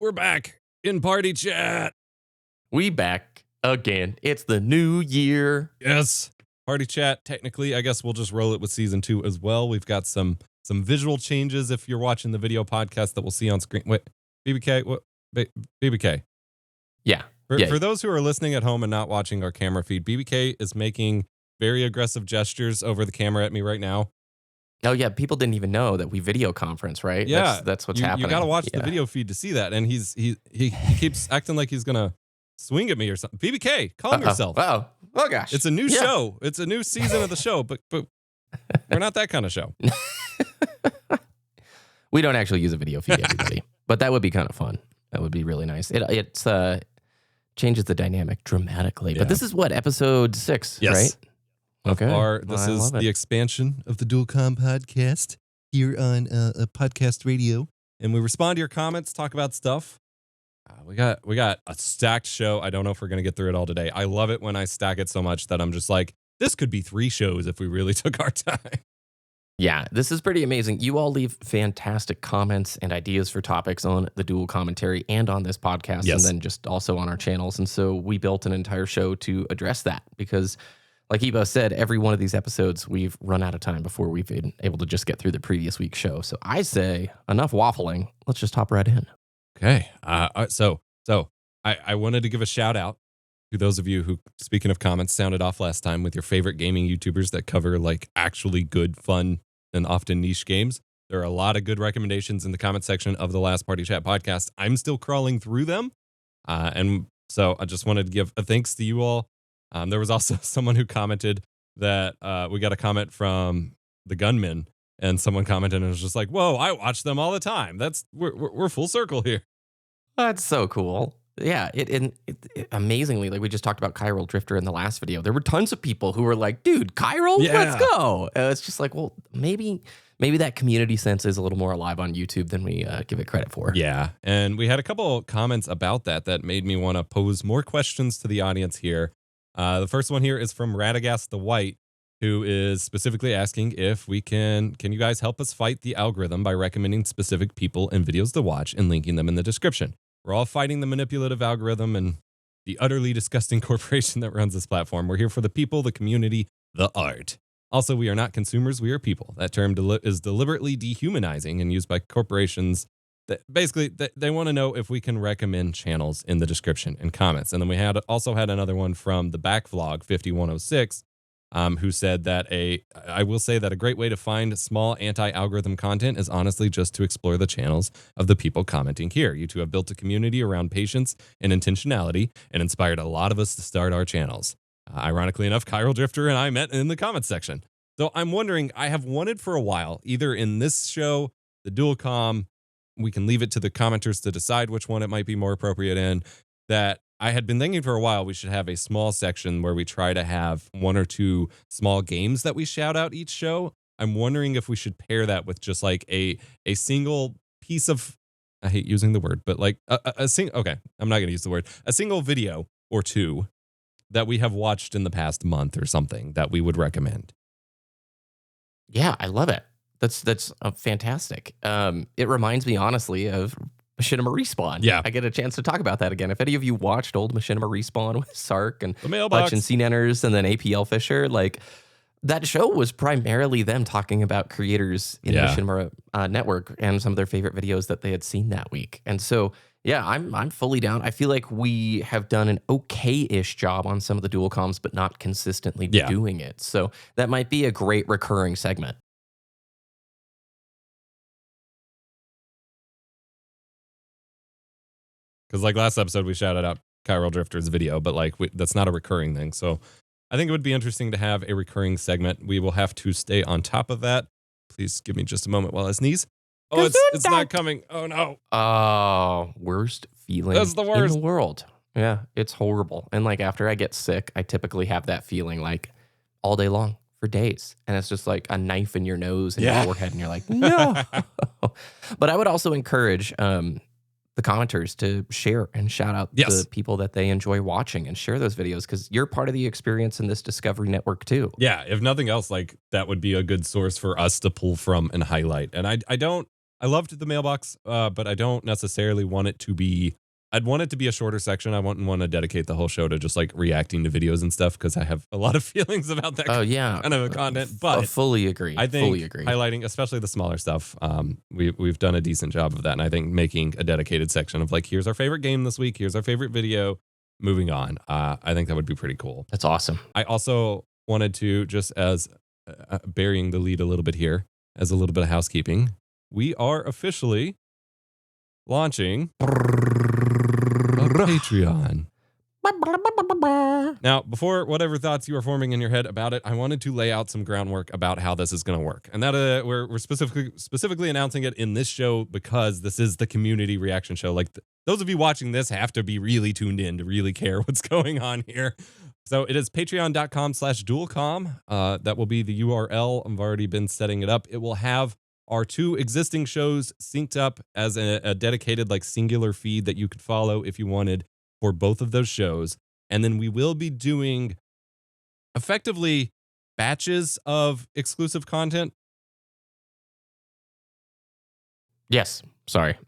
We're back in party chat. We back again. It's the new year. Yes. Party chat. Technically, I guess we'll just roll it with season 2 as well. We've got some visual changes if you're watching the video podcast that we'll see on screen. Wait, BBK? What? BBK. Yeah. For those who are listening at home and not watching our camera feed, BBK is making very aggressive gestures over the camera at me right now. Oh, yeah. People didn't even know that we video conference, right? Yeah. That's what's happening. You got to watch the video feed to see that. And he keeps acting like he's going to swing at me or something. BBK, calm yourself. Oh gosh. It's a new show. It's a new season of the show, but we're not that kind of show. We don't actually use a video feed, everybody. But that would be kind of fun. That would be really nice. It's changes the dynamic dramatically. Yeah. But this is what, episode 6, right? Okay. This is the expansion of the Dual Comm Podcast here on a podcast radio. And we respond to your comments, talk about stuff. We got a stacked show. I don't know if we're going to get through it all today. I love it when I stack it so much that I'm just like, this could be 3 shows if we really took our time. Yeah, this is pretty amazing. You all leave fantastic comments and ideas for topics on the Dual Commentary and on this podcast, and then just also on our channels. And so we built an entire show to address that because, like Ebo said, every one of these episodes, we've run out of time before we've been able to just get through the previous week's show. So I say, enough waffling. Let's just hop right in. Okay. So I wanted to give a shout out to those of you who, speaking of comments, sounded off last time with your favorite gaming YouTubers that cover like actually good, fun, and often niche games. There are a lot of good recommendations in the comment section of the last Party Chat podcast. I'm still crawling through them. And so I just wanted to give a thanks to you all. There was also someone who commented that we got a comment from the Gunman, and someone commented and was just like, whoa, I watch them all the time. We're full circle here. That's so cool. Yeah, it amazingly, like we just talked about Chiral Drifter in the last video. There were tons of people who were like, dude, Chiral, let's go. It's just like, well, maybe that community sense is a little more alive on YouTube than we give it credit for. Yeah, and we had a couple comments about that made me want to pose more questions to the audience here. The first one here is from Radagast the White, who is specifically asking if we can you guys help us fight the algorithm by recommending specific people and videos to watch and linking them in the description. We're all fighting the manipulative algorithm and the utterly disgusting corporation that runs this platform. We're here for the people, the community, the art. Also, we are not consumers, we are people. That term is deliberately dehumanizing and used by corporations that basically they want to know if we can recommend channels in the description and comments. And then we also had another one from the Backvlog 5106, who said that I will say that a great way to find small anti-algorithm content is honestly just to explore the channels of the people commenting here. You two have built a community around patience and intentionality and inspired a lot of us to start our channels. Ironically enough, Chiral Drifter and I met in the comments section. So I'm wondering, I have wanted for a while, either in this show, the Dual Comm, we can leave it to the commenters to decide which one it might be more appropriate in, that I had been thinking for a while we should have a small section where we try to have 1 or 2 small games that we shout out each show. I'm wondering if we should pair that with just like a single piece of, I hate using the word, but like okay, I'm not going to use the word, a single video or 2 that we have watched in the past month or something that we would recommend. Yeah, I love it. That's fantastic. It reminds me honestly of Machinima Respawn. Yeah. I get a chance to talk about that again. If any of you watched old Machinima Respawn with Sark and Hutch and CNenners and then APL Fisher, like that show was primarily them talking about creators in the Machinima network and some of their favorite videos that they had seen that week. And so, yeah, I'm fully down. I feel like we have done an okay-ish job on some of the dual comms, but not consistently doing it. So that might be a great recurring segment. Because like last episode, we shouted out Chiral Drifter's video, but like that's not a recurring thing. So I think it would be interesting to have a recurring segment. We will have to stay on top of that. Please give me just a moment while I sneeze. Oh, it's not coming. Oh, no. Oh, worst feeling That's the worst in the world. Yeah, it's horrible. And like after I get sick, I typically have that feeling like all day long for days. And it's just like a knife in your nose and your forehead. And you're like, no. But I would also encourage the commenters to share and shout out the people that they enjoy watching and share those videos because you're part of the experience in this Discovery Network too. Yeah, if nothing else, like that would be a good source for us to pull from and highlight. And I don't I loved the mailbox, but I don't necessarily want it to be. I'd want it to be a shorter section. I wouldn't want to dedicate the whole show to just like reacting to videos and stuff because I have a lot of feelings about that Oh yeah, kind of content. But fully agree. I think fully agree. highlighting, especially the smaller stuff, we've done a decent job of that. And I think making a dedicated section of like, here's our favorite game this week, here's our favorite video, moving on. I think that would be pretty cool. That's awesome. I also wanted to, just as burying the lead a little bit here, as a little bit of housekeeping, we are officially launching a Patreon. Now, before whatever thoughts you are forming in your head about it, I wanted to lay out some groundwork about how this is going to work. And that we're specifically announcing it in this show because this is the community reaction show. Like those of you watching this have to be really tuned in to really care what's going on here. So it is patreon.com/dualcomm. That will be the URL. I've already been setting it up. It will have our 2 existing shows synced up as a dedicated like singular feed that you could follow if you wanted for both of those shows. And then we will be doing effectively batches of exclusive content. Yes. Sorry.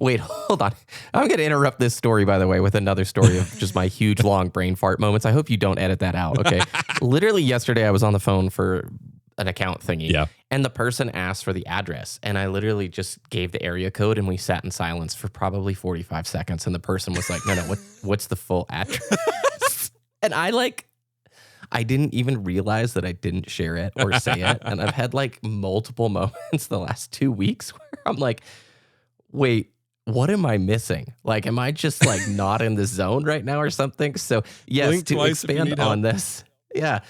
Wait, hold on. I'm going to interrupt this story, by the way, with another story of just my huge, long brain fart moments. I hope you don't edit that out. Okay. Literally yesterday, I was on the phone for an account thingy. Yeah. And the person asked for the address. And I literally just gave the area code and we sat in silence for probably 45 seconds. And the person was like, no, what's the full address? And I didn't even realize that I didn't share it or say it. And I've had like multiple moments the last 2 weeks where I'm like, wait, what am I missing? Like, am I just like not in the zone right now or something? So yes, Blink to expand on this. Yeah.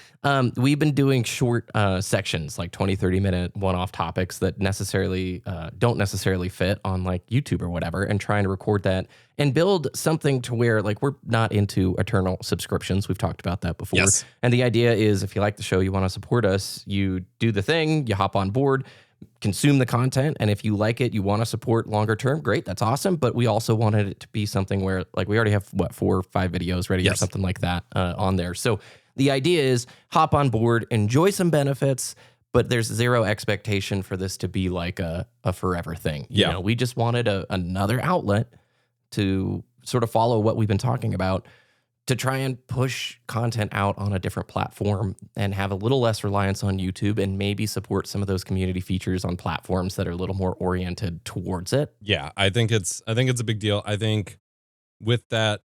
We've been doing short sections, like 20, 30-minute one-off topics that necessarily don't necessarily fit on like YouTube or whatever, and trying to record that and build something to where like we're not into eternal subscriptions. We've talked about that before. Yes. And the idea is if you like the show, you want to support us, you do the thing, you hop on board, consume the content, and if you like it, you want to support longer term, great, that's awesome. But we also wanted it to be something where like we already have 4 or 5 videos ready or something like that on there. So the idea is hop on board, enjoy some benefits, but there's zero expectation for this to be like a forever thing. You know, we just wanted another outlet to sort of follow what we've been talking about, to try and push content out on a different platform and have a little less reliance on YouTube and maybe support some of those community features on platforms that are a little more oriented towards it. Yeah, I think it's a big deal. I think with that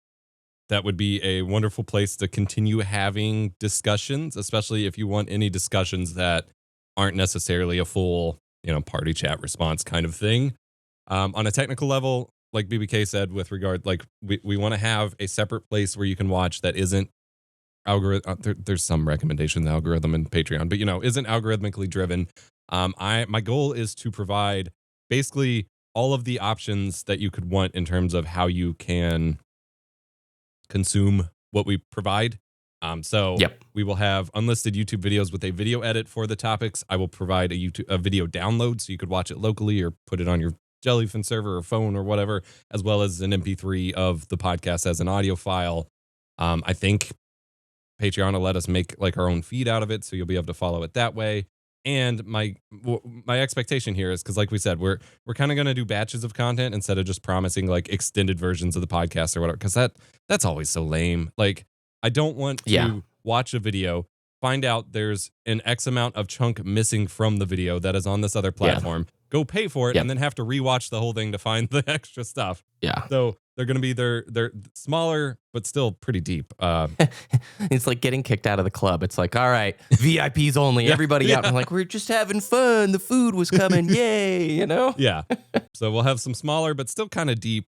would be a wonderful place to continue having discussions, especially if you want any discussions that aren't necessarily a full, party chat response kind of thing. On a technical level, like BBK said, with regard, like we want to have a separate place where you can watch that isn't algorithm. There's some recommendation algorithm in Patreon, but isn't algorithmically driven. My goal is to provide basically all of the options that you could want in terms of how you can consume what we provide. So we will have unlisted YouTube videos with a video edit for the topics. I will provide a video download so you could watch it locally or put it on your Jellyfin server or phone or whatever, as well as an MP3 of the podcast as an audio file. I think Patreon will let us make like our own feed out of it, so you'll be able to follow it that way. And my expectation here is, because like we said, we're kind of going to do batches of content instead of just promising like extended versions of the podcast or whatever, because that's always so lame. Like, I don't want to watch a video, find out there's an X amount of chunk missing from the video that is on this other platform, go pay for it, and then have to rewatch the whole thing to find the extra stuff. Yeah. So they're going to be they're smaller, but still pretty deep. It's like getting kicked out of the club. It's like, all right, VIPs only, everybody out. And I'm like, we're just having fun. The food was coming. Yay, Yeah. So we'll have some smaller, but still kind of deep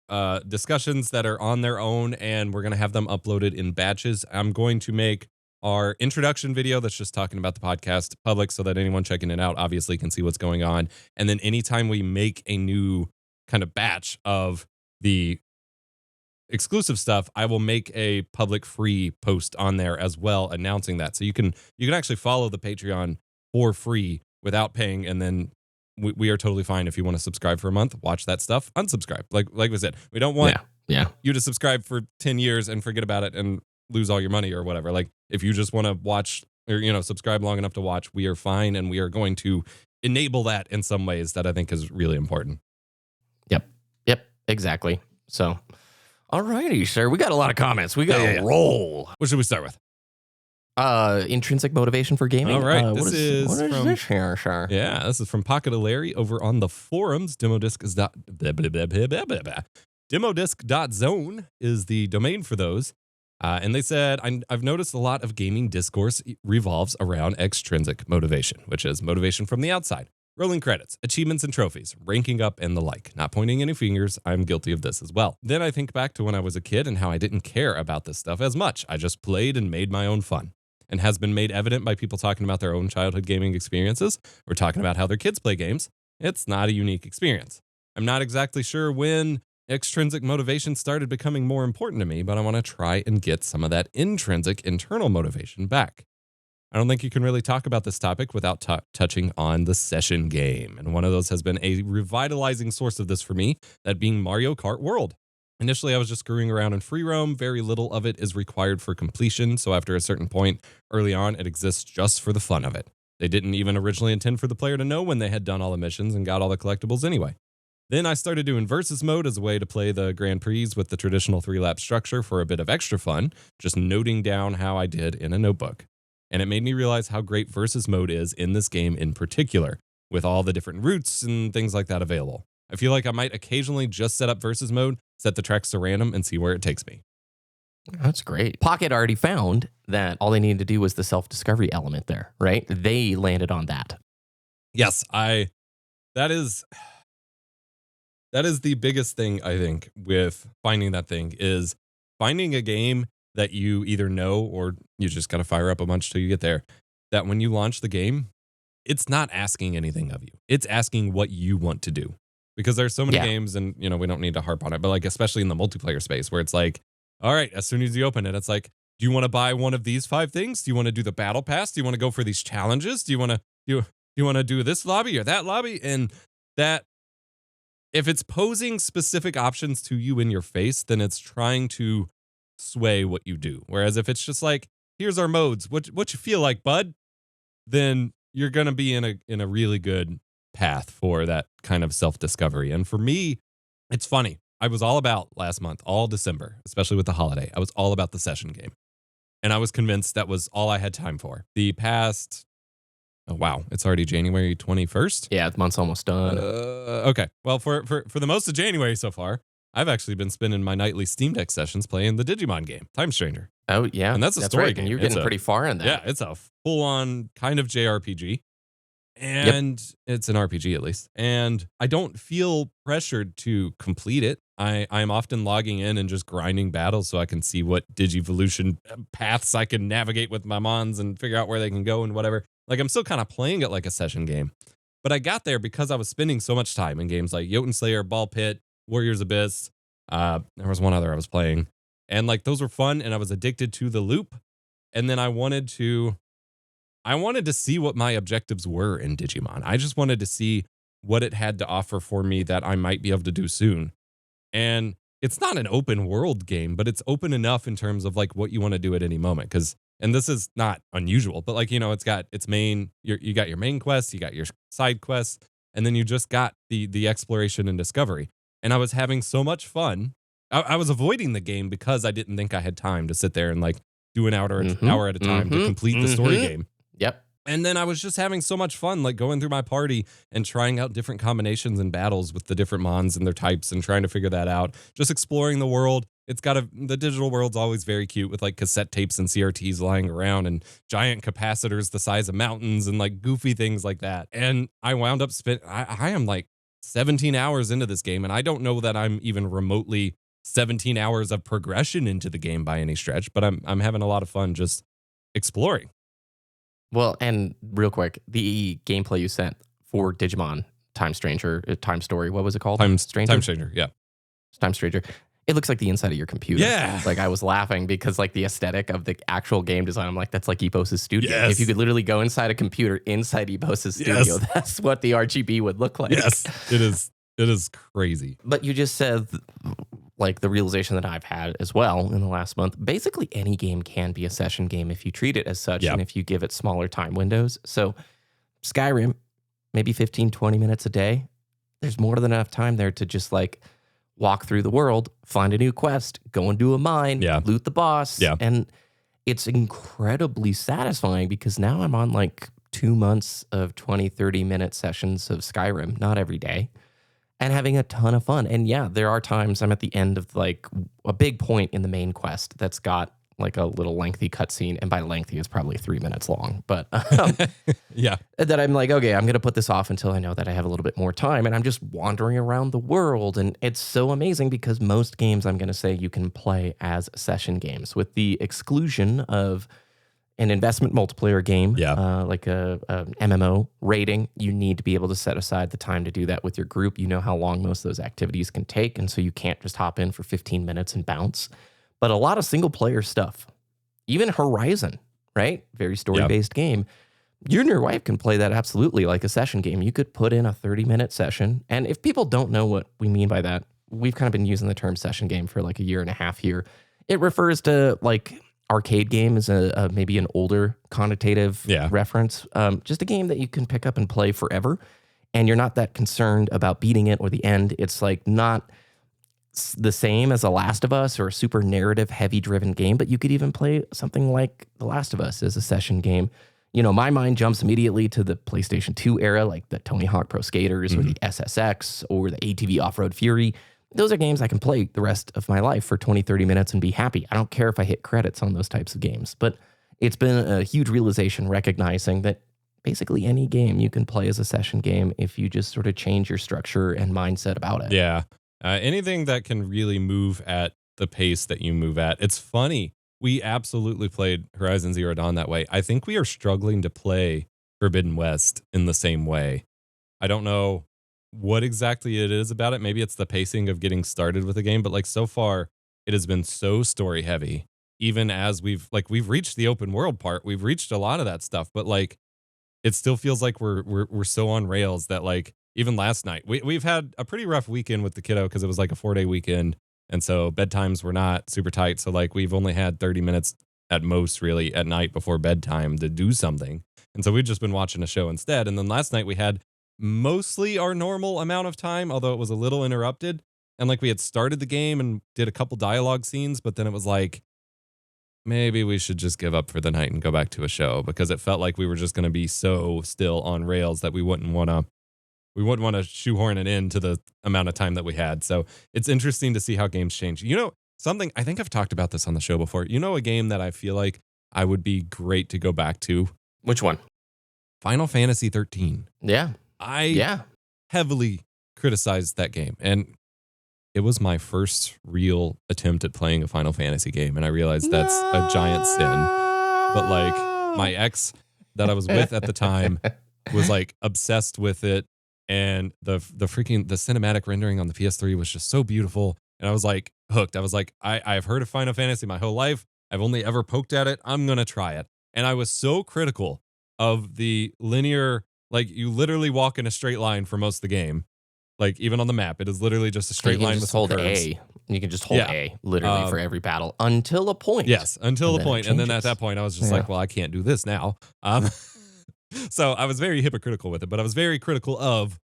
discussions that are on their own, and we're going to have them uploaded in batches. I'm going to make our introduction video that's just talking about the podcast public so that anyone checking it out obviously can see what's going on. And then anytime we make a new kind of batch of the exclusive stuff, I will make a public free post on there as well announcing that. So you can actually follow the Patreon for free without paying, and then we are totally fine if you want to subscribe for a month, watch that stuff, unsubscribe. Like we said, we don't want you to subscribe for 10 years and forget about it and lose all your money or whatever. Like, if you just want to watch or subscribe long enough to watch, we are fine, and we are going to enable that in some ways that I think is really important. Yep, exactly. So, all righty, sir. We got a lot of comments. We got to roll. What should we start with? Intrinsic motivation for gaming. All right. What is from, this here, sir? Yeah, this is from Pocket of Larry over on the forums. Demodisc.zone is the domain for those. And they said, I've noticed a lot of gaming discourse revolves around extrinsic motivation, which is motivation from the outside, rolling credits, achievements and trophies, ranking up, and the like. Not pointing any fingers, I'm guilty of this as well. Then I think back to when I was a kid and how I didn't care about this stuff as much. I just played and made my own fun. And has been made evident by people talking about their own childhood gaming experiences or talking about how their kids play games. It's not a unique experience. I'm not exactly sure when extrinsic motivation started becoming more important to me, but I want to try and get some of that intrinsic internal motivation back. I don't think you can really talk about this topic without touching on the session game. And one of those has been a revitalizing source of this for me, that being Mario Kart World. Initially, I was just screwing around in free roam. Very little of it is required for completion. So after a certain point early on, it exists just for the fun of it. They didn't even originally intend for the player to know when they had done all the missions and got all the collectibles anyway. Then I started doing versus mode as a way to play the Grand Prix with the traditional 3-lap structure for a bit of extra fun, just noting down how I did in a notebook. And it made me realize how great versus mode is in this game in particular, with all the different routes and things like that available. I feel like I might occasionally just set up versus mode, set the tracks to random, and see where it takes me. That's great. Pocket already found that all they needed to do was the self-discovery element there, right? They landed on that. Yes, that is the biggest thing, I think, with finding that thing, is finding a game that you either know or you just got to fire up a bunch till you get there, that when you launch the game, it's not asking anything of you. It's asking what you want to do. Because there's so many games, and we don't need to harp on it, but like especially in the multiplayer space where it's like, all right, as soon as you open it, it's like, do you want to buy one of these 5 things? Do you want to do the battle pass? Do you want to go for these challenges? Do you want to do this lobby or that lobby? And that, if it's posing specific options to you in your face, then it's trying to sway what you do. Whereas if it's just like, here's our modes, what you feel like, bud, then you're gonna be in a really good path for that kind of self-discovery. And for me, it's funny. I was all about last month, all December, especially with the holiday, I was all about the session game. And I was convinced that was all I had time for. The past, oh wow, it's already January 21st? Yeah, the month's almost done. Okay. Well, for the most of January so far, I've actually been spending my nightly Steam Deck sessions playing the Digimon game, Time Stranger. Oh, yeah. And that's a story right. game. And you're getting pretty far in that. Yeah, it's a full-on kind of JRPG. And it's an RPG at least. And I don't feel pressured to complete it. I'm often logging in and just grinding battles so I can see what Digivolution paths I can navigate with my mons and figure out where they can go and whatever. Like, I'm still kind of playing it like a session game. But I got there because I was spending so much time in games like Jotun Slayer, Ball Pit, Warriors Abyss. There was one other I was playing. And like, those were fun, and I was addicted to the loop. And then I wanted to see what my objectives were in Digimon. I just wanted to see what it had to offer for me that I might be able to do soon. And it's not an open world game, but it's open enough in terms of like what you want to do at any moment. And this is not unusual, but like, it's got its main, you got your main quest, you got your side quests, and then you just got the exploration and discovery. And I was having so much fun. I was avoiding the game because I didn't think I had time to sit there and like do an hour at a time to complete the story game. Yep. And then I was just having so much fun, like going through my party and trying out different combinations and battles with the different mons and their types and trying to figure that out. Just exploring the world. The digital world's always very cute with like cassette tapes and CRTs lying around and giant capacitors the size of mountains and like goofy things like that. And I wound up I am like 17 hours into this game, and I don't know that I'm even remotely 17 hours of progression into the game by any stretch, but I'm having a lot of fun just exploring. Well, and real quick, the gameplay you sent for Digimon Time Stranger, Time Story, what was it called? Time Stranger, yeah. Time Stranger. It looks like the inside of your computer. Yeah. Like, I was laughing because like the aesthetic of the actual game design, I'm like, that's like Ebos' studio. Yes. If you could literally go inside a computer inside Ebos' studio, that's what the RGB would look like. Yes, it is. It is crazy. But you just said, like, the realization that I've had as well in the last month, basically any game can be a session game if you treat it as such and if you give it smaller time windows. So Skyrim, maybe 15, 20 minutes a day, there's more than enough time there to just like walk through the world, find a new quest, go and do a mine, loot the boss. And it's incredibly satisfying because now I'm on like 2 months of 20, 30-minute sessions of Skyrim, not every day, and having a ton of fun. And yeah, there are times I'm at the end of like a big point in the main quest that's got like a little lengthy cutscene, and by lengthy it's probably 3 minutes long, but that I'm like, okay, I'm going to put this off until I know that I have a little bit more time, and I'm just wandering around the world, and it's so amazing because most games I'm going to say you can play as session games, with the exclusion of an investment multiplayer game, like a MMO rating. You need to be able to set aside the time to do that with your group. You know how long most of those activities can take, and so you can't just hop in for 15 minutes and bounce. But a lot of single player stuff, even Horizon, right? Very story-based game. You and your wife can play that absolutely like a session game. You could put in a 30-minute session. And if people don't know what we mean by that, we've kind of been using the term session game for like a year and a half here. It refers to like arcade game as maybe an older connotative reference. Just a game that you can pick up and play forever. And you're not that concerned about beating it or the end. It's like not the same as The Last of Us or a super narrative heavy driven game, but you could even play something like The Last of Us as a session game. You know, my mind jumps immediately to the PlayStation 2 era, like the Tony Hawk Pro Skaters or the SSX or the ATV Off-Road Fury. Those are games I can play the rest of my life for 20, 30 minutes and be happy. I don't care if I hit credits on those types of games, but it's been a huge realization recognizing that basically any game you can play as a session game if you just sort of change your structure and mindset about it. Yeah. Anything that can really move at the pace that you move at. It's funny. We absolutely played Horizon Zero Dawn that way. I think we are struggling to play Forbidden West in the same way. I don't know what exactly it is about it. Maybe it's the pacing of getting started with the game, but like so far it has been so story heavy. Even as we've reached the open world part, we've reached a lot of that stuff, but like it still feels like we're so on rails that like even last night, we've had a pretty rough weekend with the kiddo because it was like a 4-day weekend. And so bedtimes were not super tight. So like we've only had 30 minutes at most really at night before bedtime to do something. And so we've just been watching a show instead. And then last night we had mostly our normal amount of time, although it was a little interrupted. And like we had started the game and did a couple dialogue scenes, but then it was like, maybe we should just give up for the night and go back to a show, because it felt like we were just going to be so still on rails that we wouldn't want to shoehorn it into the amount of time that we had. So it's interesting to see how games change. You know, something, I think I've talked about this on the show before. You know, a game that I feel like I would be great to go back to? Which one? Final Fantasy 13. Yeah. I heavily criticized that game. And it was my first real attempt at playing a Final Fantasy game. And I realized that's a giant sin. But like my ex that I was with at the time was like obsessed with it. And the cinematic rendering on the PS3 was just so beautiful. And I was like hooked. I was like, I've heard of Final Fantasy my whole life. I've only ever poked at it. I'm going to try it. And I was so critical of the linear, like you literally walk in a straight line for most of the game. Like even on the map, it is literally just a straight line with some curves. A. You can just hold A literally for every battle until a point. Yes, until a point. And then at that point, I was just like, well, I can't do this now. So I was very hypocritical with it, but I was very critical of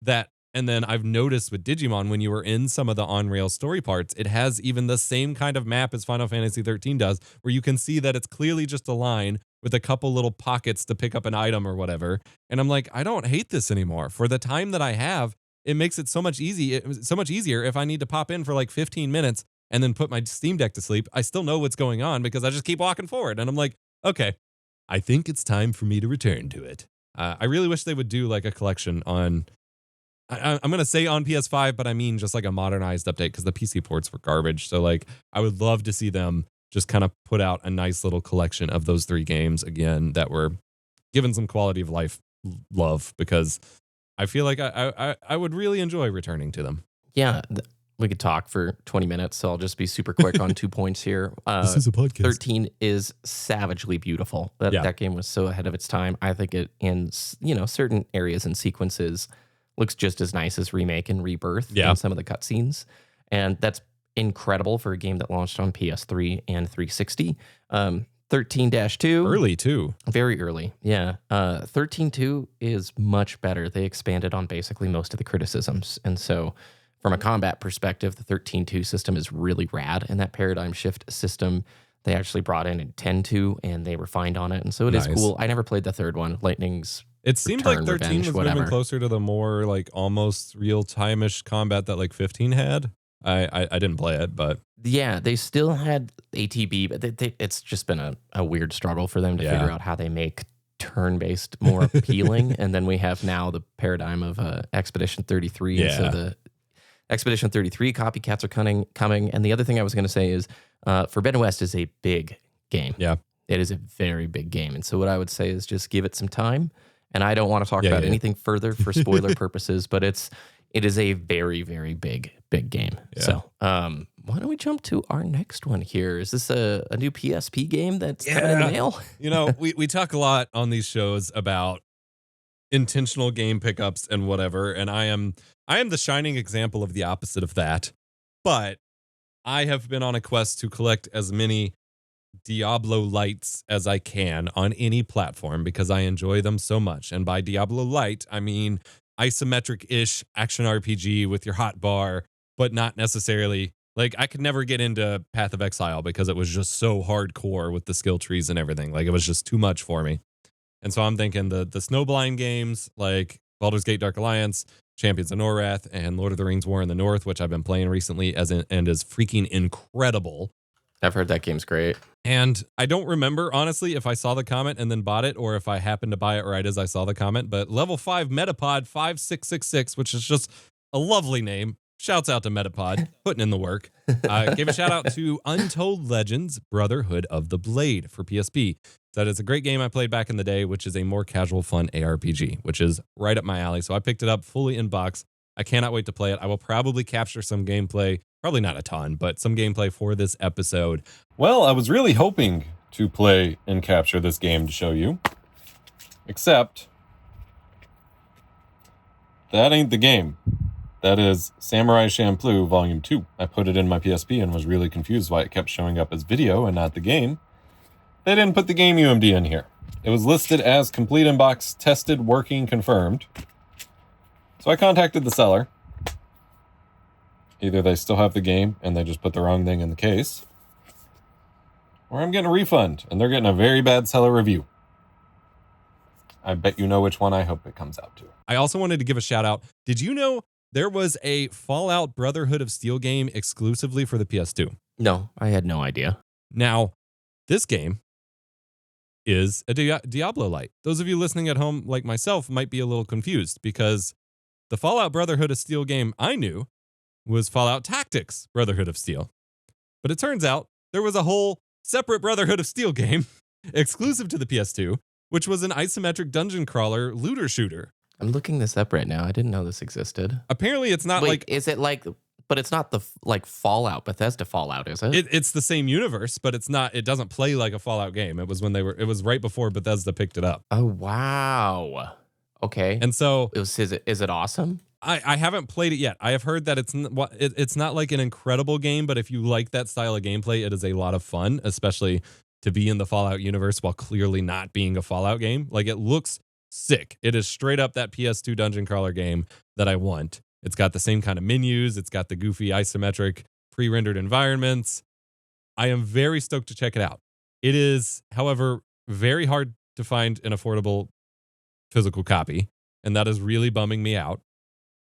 that. And then I've noticed with Digimon, when you were in some of the on-rail story parts, it has even the same kind of map as Final Fantasy 13 does, where you can see that it's clearly just a line with a couple little pockets to pick up an item or whatever. And I'm like, I don't hate this anymore. For the time that I have, it makes it so much easier if I need to pop in for like 15 minutes and then put my Steam Deck to sleep. I still know what's going on because I just keep walking forward. And I'm like, okay, I think it's time for me to return to it. I really wish they would do like a collection on, I'm going to say on PS5, but I mean just like a modernized update because the PC ports were garbage. So like I would love to see them just kind of put out a nice little collection of those 3 games again that were given some quality of life love, because I feel like I would really enjoy returning to them. Yeah, we could talk for 20 minutes, so I'll just be super quick on 2 points here. This is a podcast. 13 is savagely beautiful. That game was so ahead of its time. I think it, in certain areas and sequences, looks just as nice as Remake and Rebirth in some of the cutscenes. And that's incredible for a game that launched on PS3 and 360. 13-2. Early too. Very early, yeah. 13.2 is much better. They expanded on basically most of the criticisms. And so from a combat perspective, the 13.2 system is really rad. And that paradigm shift system, they actually brought in 10.2 and they refined on it. And so it is cool. I never played the third one, Lightning's It seemed Return, like 13 Revenge, was whatever. moving closer to the more like almost real-time-ish combat that like 15 had. I didn't play it, but yeah, they still had ATB, but it's just been a weird struggle for them to figure out how they make turn-based more appealing. And then we have now the paradigm of Expedition 33. And so the Expedition 33 copycats are coming. And the other thing I was going to say is Forbidden West is a big game. Yeah. It is a very big game. And so what I would say is just give it some time. And I don't want to talk about anything further for spoiler purposes, but it is a very, very big game. Yeah. So why don't we jump to our next one here? Is this a new PSP game that's coming in the mail? You know, we talk a lot on these shows about intentional game pickups and whatever, and I am the shining example of the opposite of that. But I have been on a quest to collect as many diablo-lites as I can on any platform because I enjoy them so much. And by diablo-light, I mean isometric-ish action RPG with your hotbar, but not necessarily like I could never get into Path of Exile because it was just so hardcore with the skill trees and everything. Like it was just too much for me. And so I'm thinking the Snowblind games like Baldur's Gate Dark Alliance, Champions of Norrath, and Lord of the Rings War in the North, which I've been playing recently and is freaking incredible. I've heard that game's great. And I don't remember, honestly, if I saw the comment and then bought it or if I happened to buy it right as I saw the comment. But Level 5 Metapod 5666, which is just a lovely name. Shouts out to Metapod, putting in the work. Gave a shout out to Untold Legends Brotherhood of the Blade for PSP. Said it's a great game I played back in the day, which is a more casual, fun ARPG, which is right up my alley. So I picked it up fully in box. I cannot wait to play it. I will probably capture some gameplay. Probably not a ton, but some gameplay for this episode. Well, I was really hoping to play and capture this game to show you. Except, that ain't the game. That is Samurai Champloo Volume 2. I put it in my PSP and was really confused why it kept showing up as video and not the game. They didn't put the game UMD in here. It was listed as complete in box, tested, working, confirmed. So I contacted the seller. Either they still have the game and they just put the wrong thing in the case, or I'm getting a refund and they're getting a very bad seller review. I bet you know which one I hope it comes out to. I also wanted to give a shout out. Did you know there was a Fallout Brotherhood of Steel game exclusively for the PS2? No, I had no idea. Now, this game is a diablo-light. Those of you listening at home, like myself, might be a little confused because the Fallout Brotherhood of Steel game I knew was Fallout Tactics Brotherhood of Steel. But it turns out there was a whole separate Brotherhood of Steel game exclusive to the PS2, which was an isometric dungeon crawler looter shooter. I'm looking this up right now. I didn't know this existed. Apparently it's not is it like, but it's not the like Fallout, Bethesda Fallout, is it? It's the same universe, but it's not, it doesn't play like a Fallout game. It was it was right before Bethesda picked it up. Oh, wow. Okay. And so is it awesome? I haven't played it yet. I have heard that it's not like an incredible game, but if you like that style of gameplay, it is a lot of fun, especially to be in the Fallout universe while clearly not being a Fallout game. Like it looks sick. It is straight up that PS2 dungeon crawler game that I want. It's got the same kind of menus. It's got the goofy isometric pre-rendered environments. I am very stoked to check it out. It is, however, very hard to find an affordable physical copy, and that is really bumming me out.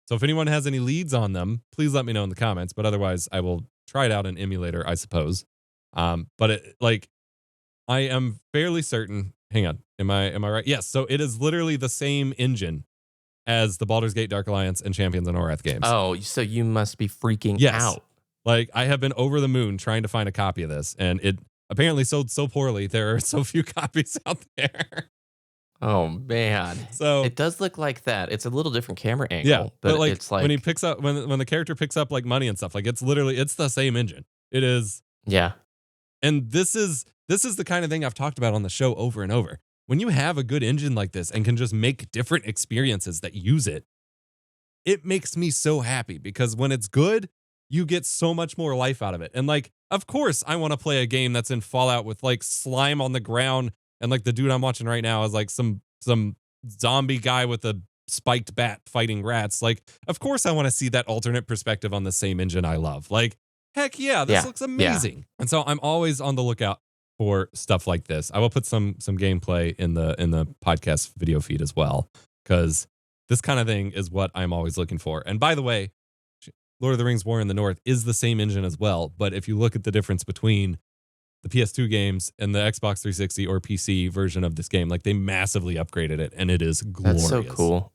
So if anyone has any leads on them, please let me know in the comments. But otherwise, I will try it out in emulator, I suppose. But I am fairly certain. Hang on, am I right? Yes. So it is literally the same engine as the Baldur's Gate Dark Alliance and Champions of Norrath games. Oh, so you must be freaking out. Like I have been over the moon trying to find a copy of this, and it apparently sold so poorly. There are so few copies out there. Oh man. So it does look like that. It's a little different camera angle. Yeah, but like, it's like when he picks up when the character picks up like money and stuff, like it's the same engine. It is. Yeah. And this is the kind of thing I've talked about on the show over and over. When you have a good engine like this and can just make different experiences that use it, it makes me so happy because when it's good, you get so much more life out of it. And like, of course, I want to play a game that's in Fallout with like slime on the ground, and like the dude I'm watching right now is like some zombie guy with a spiked bat fighting rats. Like, of course, I want to see that alternate perspective on the same engine I love. Like, heck yeah, this looks amazing. And so I'm always on the lookout for stuff like this. I will put some gameplay in the podcast video feed as well, because this kind of thing is what I'm always looking for. And by the way, Lord of the Rings War in the North is the same engine as well, but if you look at the difference between the PS2 games and the Xbox 360 or PC version of this game, like they massively upgraded it, and it is glorious. That's so cool.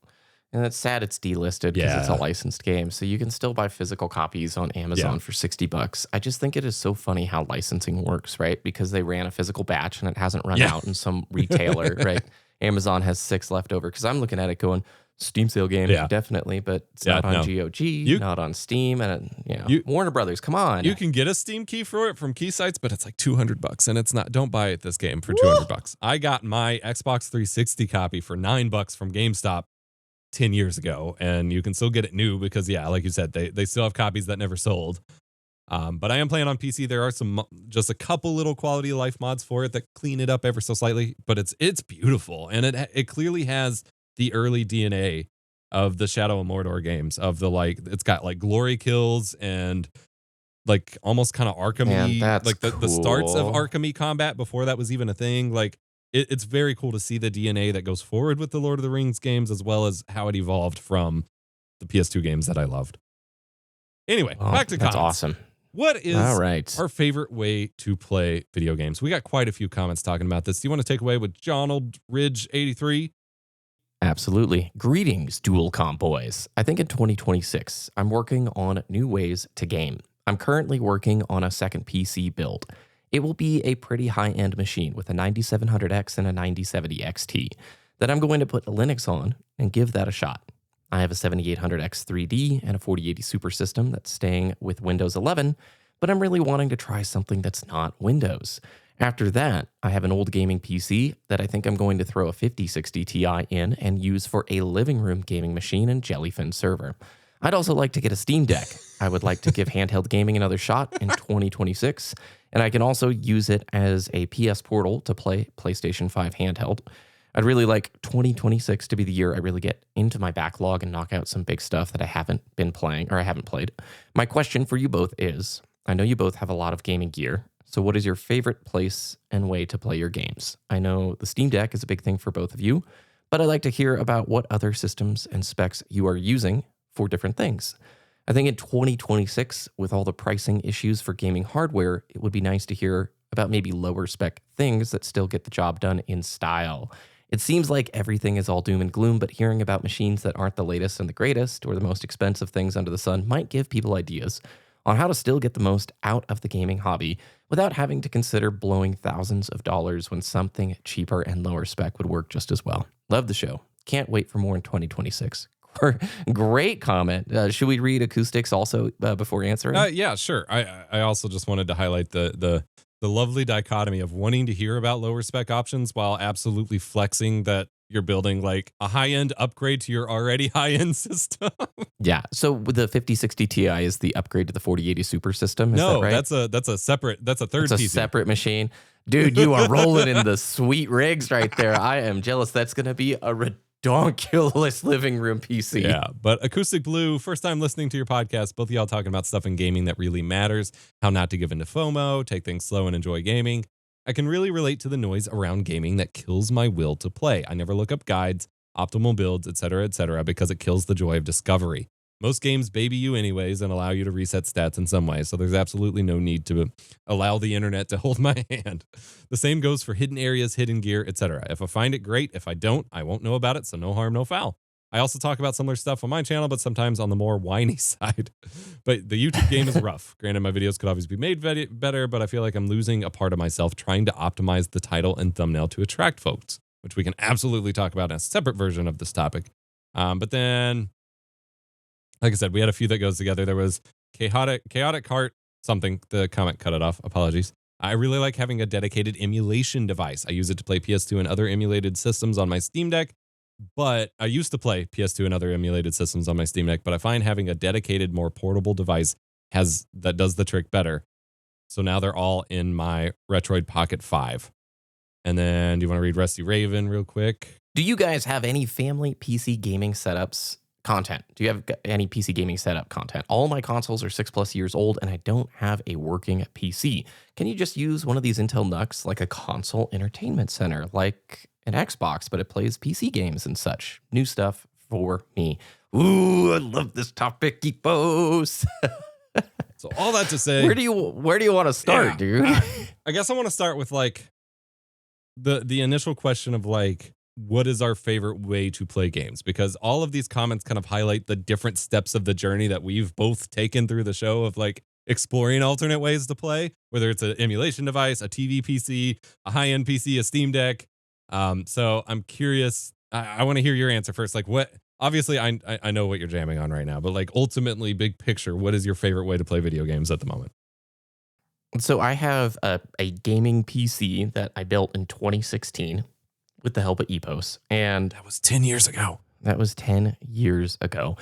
And it's sad it's delisted because it's a licensed game. So you can still buy physical copies on Amazon for $60. I just think it is so funny how licensing works, right? Because they ran a physical batch and it hasn't run out in some retailer, right? Amazon has 6 left over, because I'm looking at it going, Steam sale game, definitely, but it's not on GOG, not on Steam, and Warner Brothers, come on. You can get a Steam key for it from key sites, but it's like $200, and it's not. Don't buy this game for $200. I got my Xbox 360 copy for $9 from GameStop 10 years ago, and you can still get it new because, like you said, they still have copies that never sold. But I am playing on PC. There are just a couple little quality of life mods for it that clean it up ever so slightly, but it's beautiful, and it clearly has the early DNA of the Shadow of Mordor games, of the like, it's got like glory kills and like almost kind of Arkham-y, like the starts of Arkham-y combat before that was even a thing. Like it's very cool to see the DNA that goes forward with the Lord of the Rings games, as well as how it evolved from the PS2 games that I loved. Anyway, back to comments. That's awesome. What is our favorite way to play video games? We got quite a few comments talking about this. Do you want to take away with Donald Ridge 83? Absolutely. Greetings, Dual Comm boys. I think in 2026, I'm working on new ways to game. I'm currently working on a second PC build. It will be a pretty high-end machine with a 9700X and a 9070 XT that I'm going to put Linux on and give that a shot. I have a 7800X 3D and a 4080 Super system that's staying with Windows 11, but I'm really wanting to try something that's not Windows. After that, I have an old gaming PC that I think I'm going to throw a 5060 Ti in and use for a living room gaming machine and Jellyfin server. I'd also like to get a Steam Deck. I would like to give handheld gaming another shot in 2026, and I can also use it as a PS Portal to play PlayStation 5 handheld. I'd really like 2026 to be the year I really get into my backlog and knock out some big stuff that I haven't been playing or I haven't played. My question for you both is, I know you both have a lot of gaming gear. So what is your favorite place and way to play your games? I know the Steam Deck is a big thing for both of you, but I'd like to hear about what other systems and specs you are using for different things. I think in 2026, with all the pricing issues for gaming hardware, it would be nice to hear about maybe lower spec things that still get the job done in style. It seems like everything is all doom and gloom, but hearing about machines that aren't the latest and the greatest or the most expensive things under the sun might give people ideas on how to still get the most out of the gaming hobby without having to consider blowing thousands of dollars when something cheaper and lower spec would work just as well. Love the show. Can't wait for more in 2026. Great comment. Should we read acoustics also before answering? Yeah, sure. I also just wanted to highlight the lovely dichotomy of wanting to hear about lower spec options while absolutely flexing that you're building like a high-end upgrade to your already high-end system. Yeah. So the 5060 Ti is the upgrade to the 4080 Super system. Is that right? that's a third PC. A separate machine. Dude, you are rolling in the sweet rigs right there. I am jealous. That's going to be a redonkulous living room PC. Yeah, but Acoustic Blue, first time listening to your podcast, both of y'all talking about stuff in gaming that really matters, how not to give into FOMO, take things slow and enjoy gaming. I can really relate to the noise around gaming that kills my will to play. I never look up guides, optimal builds, etc., because it kills the joy of discovery. Most games baby you anyways and allow you to reset stats in some way, so there's absolutely no need to allow the internet to hold my hand. The same goes for hidden areas, hidden gear, etc. If I find it, great. If I don't, I won't know about it, so no harm, no foul. I also talk about similar stuff on my channel, but sometimes on the more whiny side. But the YouTube game is rough. Granted, my videos could obviously be made better, but I feel like I'm losing a part of myself trying to optimize the title and thumbnail to attract folks, which we can absolutely talk about in a separate version of this topic. But then, like I said, we had a few that goes together. There was chaotic cart something. The comment cut it off. Apologies. I really like having a dedicated emulation device. I use it to play PS2 and other emulated systems on my Steam Deck. But I used to play PS2 and other emulated systems on my Steam Deck, but I find having a dedicated, more portable device that does the trick better. So now they're all in my Retroid Pocket 5. And then do you want to read Rusty Raven real quick? Do you guys have any family PC gaming setups content? Do you have any PC gaming setup content? All my consoles are 6+ years old and I don't have a working PC. Can you just use one of these Intel NUCs like a console entertainment center, like an Xbox, but it plays PC games and such? New stuff for me. Ooh, I love this topic, Epos. So all that to say, where do you want to start, dude? I guess I want to start with like the initial question of like, what is our favorite way to play games? Because all of these comments kind of highlight the different steps of the journey that we've both taken through the show of like exploring alternate ways to play, whether it's an emulation device, a TV PC, a high-end PC, a Steam Deck. So I'm curious. I want to hear your answer first. Like what? Obviously, I know what you're jamming on right now, but like ultimately, big picture, what is your favorite way to play video games at the moment? So I have a gaming PC that I built in 2016 with the help of Epos. And that was 10 years ago. That was 10 years ago.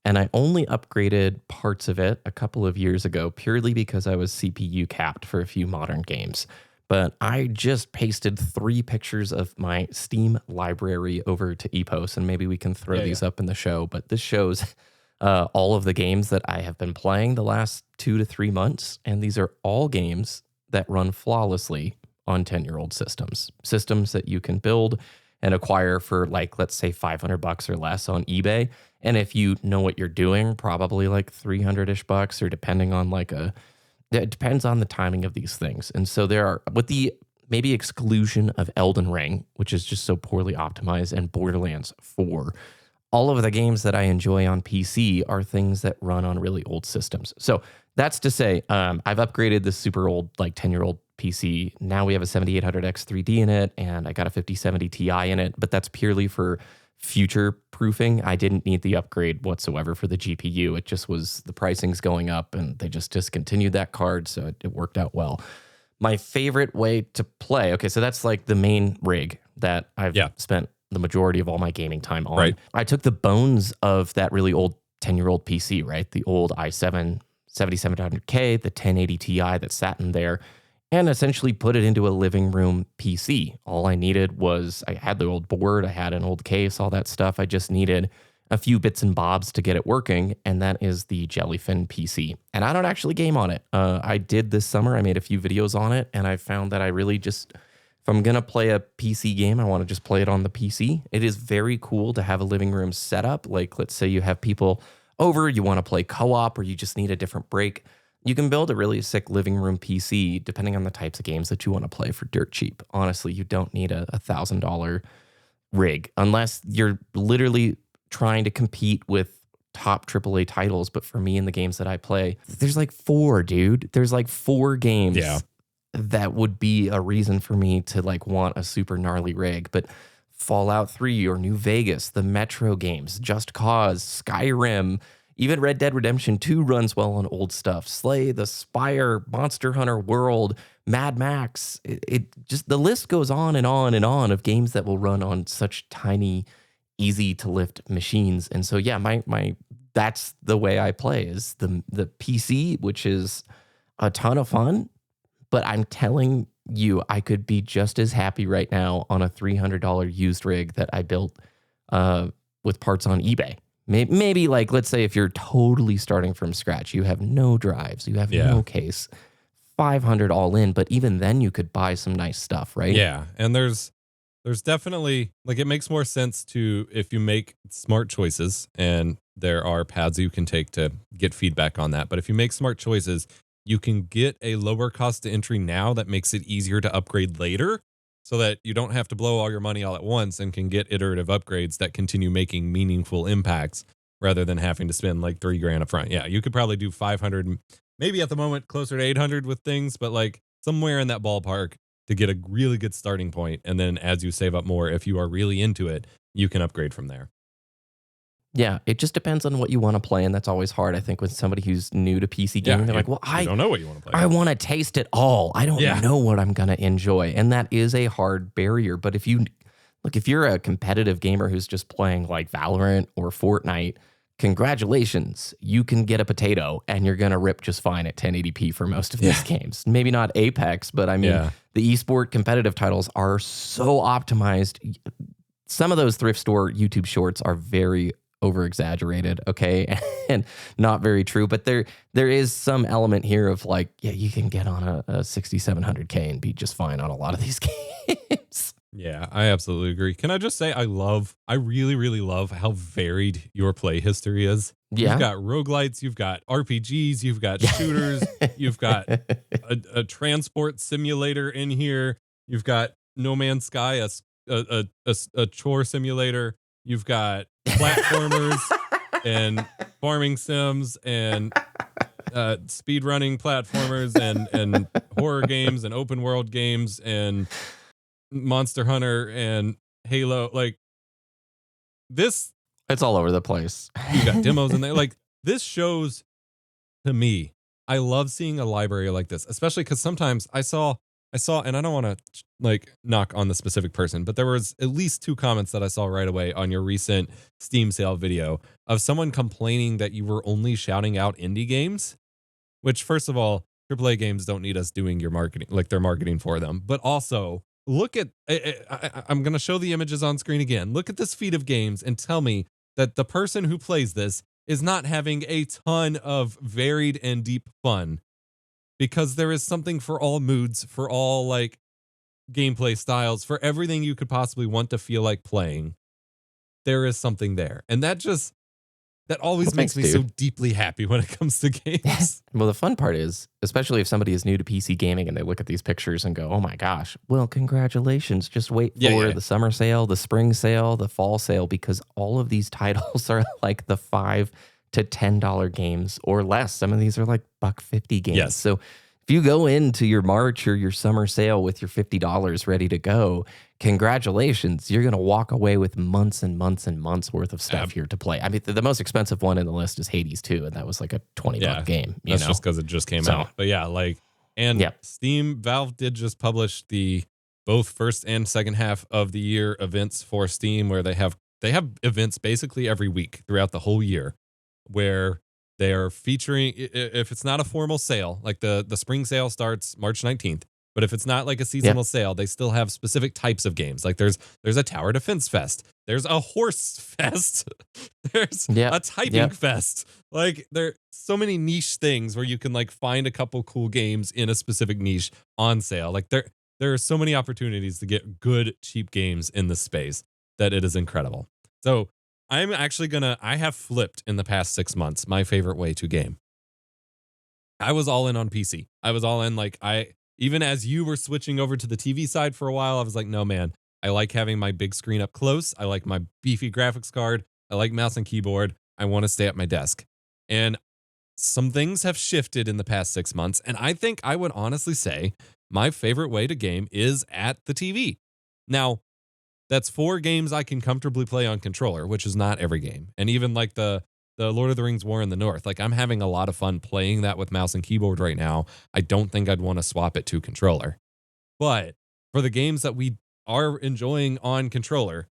And I only upgraded parts of it a couple of years ago purely because I was CPU capped for a few modern games. But I just pasted 3 pictures of my Steam library over to Epos, and maybe we can throw these up in the show. But this shows all of the games that I have been playing the last 2 to 3 months, and these are all games that run flawlessly on 10-year-old systems that you can build and acquire for like, let's say $500 or less on eBay. And if you know what you're doing, probably like $300-ish bucks, or depending on it depends on the timing of these things. And so there are, with the maybe exclusion of Elden Ring, which is just so poorly optimized, and Borderlands 4, all of the games that I enjoy on PC are things that run on really old systems. So that's to say, I've upgraded this super old, like 10-year-old PC. Now we have a 7800X 3D in it, and I got a 5070 Ti in it, but that's purely for future proofing. I didn't need the upgrade whatsoever for the GPU. It just was, the pricing's going up and they just discontinued that card, so it worked out well. My favorite way to play, okay, so that's like the main rig that I've spent the majority of all my gaming time on. Right. I took the bones of that really old 10-year-old PC, right? The old i7 7700K, the 1080 Ti that sat in there, and essentially put it into a living room PC. All I needed was, I had the old board, I had an old case, all that stuff. I just needed a few bits and bobs to get it working, and that is the Jellyfin PC. And I don't actually game on it. I did this summer, I made a few videos on it, and I found that I really just, if I'm gonna play a PC game, I wanna just play it on the PC. It is very cool to have a living room setup. Like, let's say you have people over, you wanna play co-op, or you just need a different break. You can build a really sick living room PC depending on the types of games that you want to play for dirt cheap. Honestly, you don't need a $1,000 rig unless you're literally trying to compete with top AAA titles. But for me, in the games that I play, there's like 4, dude. There's like 4 games that would be a reason for me to like want a super gnarly rig. But Fallout 3 or New Vegas, the Metro games, Just Cause, Skyrim, even Red Dead Redemption 2 runs well on old stuff. Slay, The Spire, Monster Hunter World, Mad Max. It just, the list goes on and on and on of games that will run on such tiny, easy to lift machines. And so, yeah, my that's the way I play, is the PC, which is a ton of fun. But I'm telling you, I could be just as happy right now on a $300 used rig that I built with parts on eBay. Maybe like, let's say if you're totally starting from scratch, you have no drives, you have no case, $500 all in, but even then you could buy some nice stuff, right? Yeah, and there's definitely, like, it makes more sense to, if you make smart choices, and there are paths you can take to get feedback on that, but if you make smart choices, you can get a lower cost to entry now that makes it easier to upgrade later, so that you don't have to blow all your money all at once and can get iterative upgrades that continue making meaningful impacts rather than having to spend like $3,000 up front. Yeah, you could probably do 500, maybe at the moment closer to 800 with things, but like somewhere in that ballpark to get a really good starting point. And then as you save up more, if you are really into it, you can upgrade from there. Yeah, it just depends on what you want to play, and that's always hard. I think with somebody who's new to PC gaming, they're like, well, I don't know what you want to play. I want to taste it all. I don't know what I'm going to enjoy. And that is a hard barrier. But if you're a competitive gamer who's just playing like Valorant or Fortnite, congratulations, you can get a potato and you're going to rip just fine at 1080p for most of these games. Maybe not Apex, but I mean, the esport competitive titles are so optimized. Some of those thrift store YouTube shorts are very over exaggerated, okay, and not very true. But there is some element here of like, yeah, you can get on a 6700K and be just fine on a lot of these games. Yeah, I absolutely agree. Can I just say I really, really love how varied your play history is. Yeah. You've got roguelites, you've got RPGs, you've got shooters, you've got a transport simulator in here, you've got No Man's Sky, a chore simulator, you've got platformers and farming sims and speed running platformers and horror games and open world games and Monster Hunter and Halo. Like this, it's all over the place. You got demos in there. Like this shows to me, I love seeing a library like this, especially because sometimes I saw, and I don't want to like knock on the specific person, but there was at least 2 comments that I saw right away on your recent Steam sale video of someone complaining that you were only shouting out indie games, which first of all, AAA games don't need us doing your marketing, like their marketing for them, but also look at, I'm going to show the images on screen again. Look at this feed of games and tell me that the person who plays this is not having a ton of varied and deep fun, because there is something for all moods, for all like gameplay styles, for everything you could possibly want to feel like playing. There is something there. And that always makes me so deeply happy when it comes to games. Well, the fun part is, especially if somebody is new to PC gaming and they look at these pictures and go, oh my gosh, well, congratulations. Just wait for the summer sale, the spring sale, the fall sale, because all of these titles are like the $5 to $10 games or less. Some of these are like $1.50 games. Yes. So if you go into your March or your summer sale with your $50 ready to go, congratulations. You're going to walk away with months and months and months worth of stuff here to play. I mean, the most expensive one in the list is Hades 2, and that was like a $20 game. That's just because it just came out. But yeah, like, and Steam, Valve did just publish the both first and second half of the year events for Steam, where they have events basically every week throughout the whole year, where they are featuring, if it's not a formal sale, like the spring sale starts March 19th, but if it's not like a seasonal sale, they still have specific types of games. Like there's a tower defense fest, there's a horse fest, there's a typing fest. Like there are so many niche things where you can like find a couple cool games in a specific niche on sale. Like there are so many opportunities to get good, cheap games in this space that it is incredible. So I'm actually I have flipped in the past 6 months my favorite way to game. I was all in on PC. I was all in, like, even as you were switching over to the TV side for a while, I was like, no, man, I like having my big screen up close. I like my beefy graphics card. I like mouse and keyboard. I want to stay at my desk. And some things have shifted in the past 6 months. And I think I would honestly say my favorite way to game is at the TV. Now, that's 4 games I can comfortably play on controller, which is not every game. And even like the Lord of the Rings War in the North, like I'm having a lot of fun playing that with mouse and keyboard right now. I don't think I'd want to swap it to controller. But for the games that we are enjoying on controller,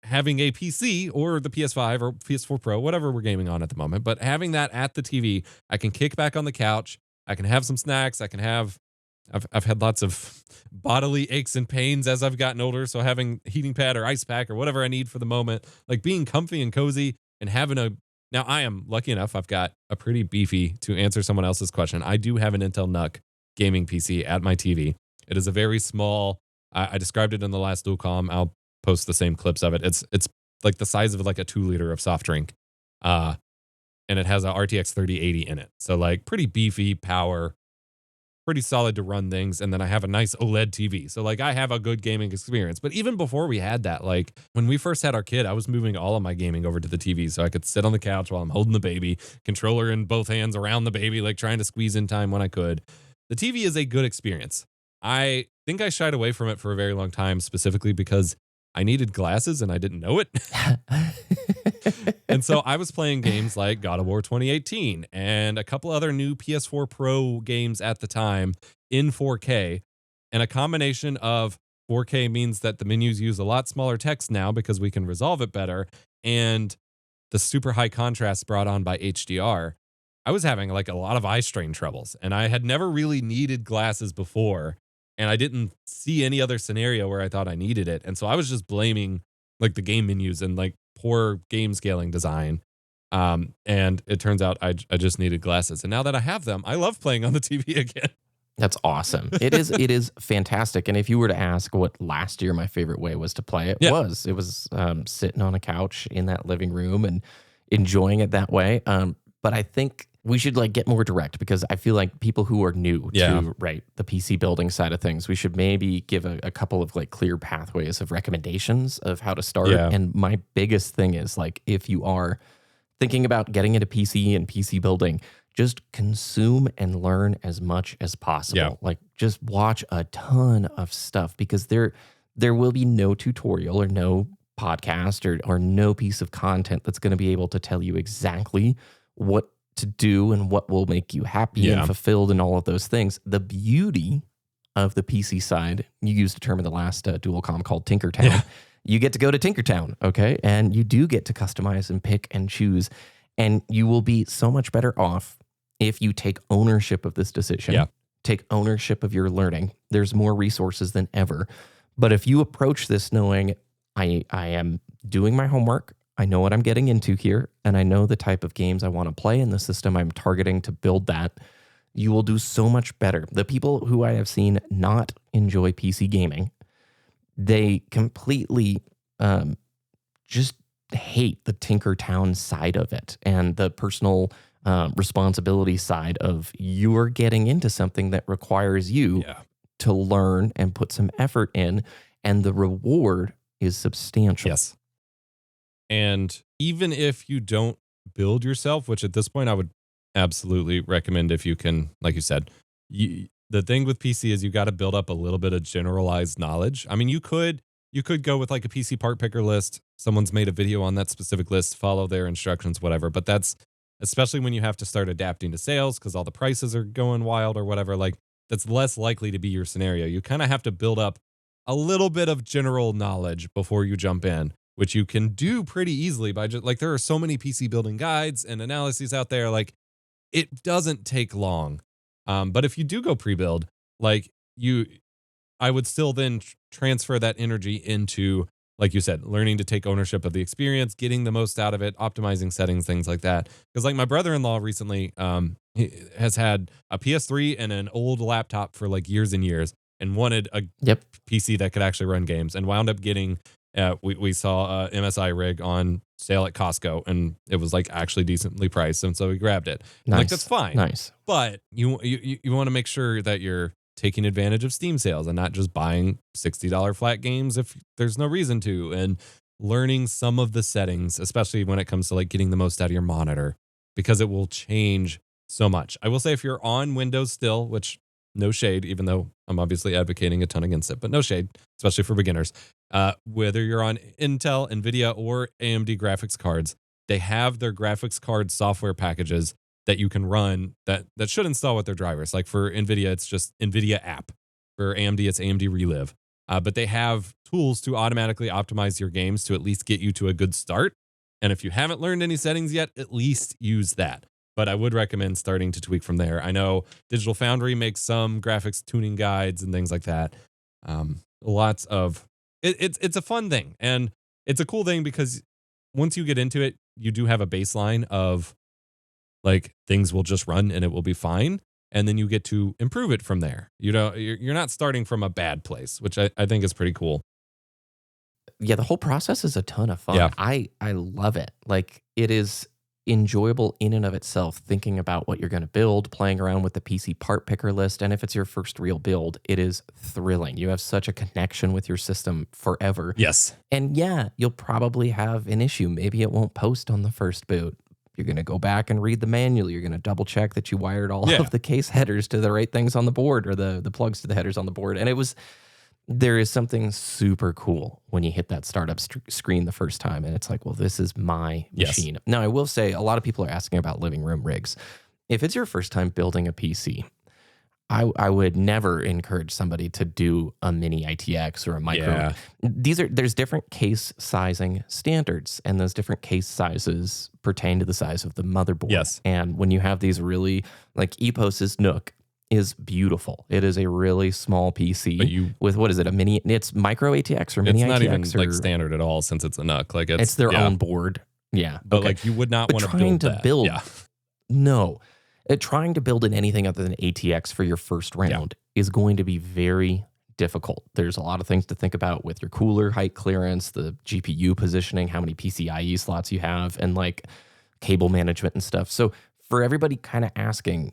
having a PC or the PS5 or PS4 Pro, whatever we're gaming on at the moment, but having that at the TV, I can kick back on the couch. I can have some snacks. I've had lots of bodily aches and pains as I've gotten older. So having a heating pad or ice pack or whatever I need for the moment, like being comfy and cozy and having now I am lucky enough. I've got a pretty beefy, to answer someone else's question, I do have an Intel NUC gaming PC at my TV. It is a very small, I described it in the last Dual Comm. I'll post the same clips of it. It's like the size of like a 2 liter of soft drink. And it has a RTX 3080 in it. So like pretty beefy power, pretty solid to run things. And then I have a nice OLED TV. So like I have a good gaming experience. But even before we had that, like when we first had our kid, I was moving all of my gaming over to the TV so I could sit on the couch while I'm holding the baby, controller in both hands around the baby, like trying to squeeze in time when I could. The TV is a good experience. I think I shied away from it for a very long time, specifically because I needed glasses and I didn't know it. And so I was playing games like God of War 2018 and a couple other new PS4 Pro games at the time in 4K. And a combination of 4K means that the menus use a lot smaller text now because we can resolve it better. And the super high contrast brought on by HDR, I was having like a lot of eye strain troubles, and I had never really needed glasses before, and I didn't see any other scenario where I thought I needed it. And so I was just blaming like the game menus and like poor game scaling design. And it turns out I just needed glasses. And now that I have them, I love playing on the TV again. That's awesome. It is fantastic. And if you were to ask what last year my favorite way was to play it, it was sitting on a couch in that living room and enjoying it that way. But I think we should like get more direct, because I feel like people who are new to the PC building side of things, we should maybe give a couple of like clear pathways of recommendations of how to start. Yeah. And my biggest thing is like, if you are thinking about getting into PC and PC building, just consume and learn as much as possible. Yeah. Like just watch a ton of stuff, because there will be no tutorial or no podcast or no piece of content that's going to be able to tell you exactly what to do and what will make you happy and fulfilled and all of those things. The beauty of the PC side, you used a term in the last Dual Comm called Tinkertown. Yeah. You get to go to Tinkertown, okay? And you do get to customize and pick and choose. And you will be so much better off if you take ownership of this decision, take ownership of your learning. There's more resources than ever. But if you approach this knowing, I am doing my homework, I know what I'm getting into here, and I know the type of games I want to play in the system I'm targeting to build that, you will do so much better. The people who I have seen not enjoy PC gaming, they completely just hate the Tinkertown side of it and the personal responsibility side of you're getting into something that requires you to learn and put some effort in, and the reward is substantial. Yes. And even if you don't build yourself, which at this point I would absolutely recommend if you can, like you said, the thing with PC is you got to build up a little bit of generalized knowledge. I mean, you could go with like a PC part picker list. Someone's made a video on that specific list, follow their instructions, whatever. But that's, especially when you have to start adapting to sales because all the prices are going wild or whatever, like that's less likely to be your scenario. You kind of have to build up a little bit of general knowledge before you jump in, which you can do pretty easily by just like, there are so many PC building guides and analyses out there. Like it doesn't take long. But if you do go pre-build, like I would still then transfer that energy into, like you said, learning to take ownership of the experience, getting the most out of it, optimizing settings, things like that. Because like my brother-in-law recently he has had a PS3 and an old laptop for like years and years and wanted a PC that could actually run games, and wound up getting, we saw a MSI rig on sale at Costco, and it was like actually decently priced, and so we grabbed it. Nice. Like that's fine. Nice. But you want to make sure that you're taking advantage of Steam sales and not just buying $60 flat games if there's no reason to, and learning some of the settings, especially when it comes to like getting the most out of your monitor, because it will change so much. I will say if you're on Windows still, which no shade, even though I'm obviously advocating a ton against it, but no shade, especially for beginners. Whether you're on Intel, NVIDIA, or AMD graphics cards, they have their graphics card software packages that you can run that should install with their drivers. Like for NVIDIA, it's just NVIDIA app. For AMD, it's AMD Relive. But they have tools to automatically optimize your games to at least get you to a good start. And if you haven't learned any settings yet, at least use that. But I would recommend starting to tweak from there. I know Digital Foundry makes some graphics tuning guides and things like that. Lots of it's a fun thing, and it's a cool thing because once you get into it, you do have a baseline of like things will just run and it will be fine, and then you get to improve it from there. You know, you're not starting from a bad place, which I think is pretty cool. Yeah, the whole process is a ton of fun. Yeah. I love it. Like it is enjoyable in and of itself, thinking about what you're going to build, playing around with the PC part picker list. And if it's your first real build, it is thrilling. You have such a connection with your system forever. Yes. And yeah, you'll probably have an issue. Maybe it won't post on the first boot. You're going to go back and read the manual. You're going to double check that you wired all of the case headers to the right things on the board, or the plugs to the headers on the board. And there is something super cool when you hit that startup screen the first time, and it's like, well, this is my machine. Now, I will say a lot of people are asking about living room rigs. If it's your first time building a PC, I would never encourage somebody to do a mini ITX or a micro. Yeah. There's different case sizing standards, and those different case sizes pertain to the size of the motherboard. Yes. And when you have these really, like Epos's Nook is beautiful. It is a really small PC But with, what is it, a mini, it's micro ATX or mini it's not ITX? even or, like standard at all since it's a NUC. Like it's their own board. Yeah. But okay. like you would not But want to trying build to that. build- Yeah. No. Trying to build in anything other than ATX for your first round is going to be very difficult. There's a lot of things to think about with your cooler height clearance, the GPU positioning, how many PCIe slots you have, and like cable management and stuff. So for everybody kind of asking,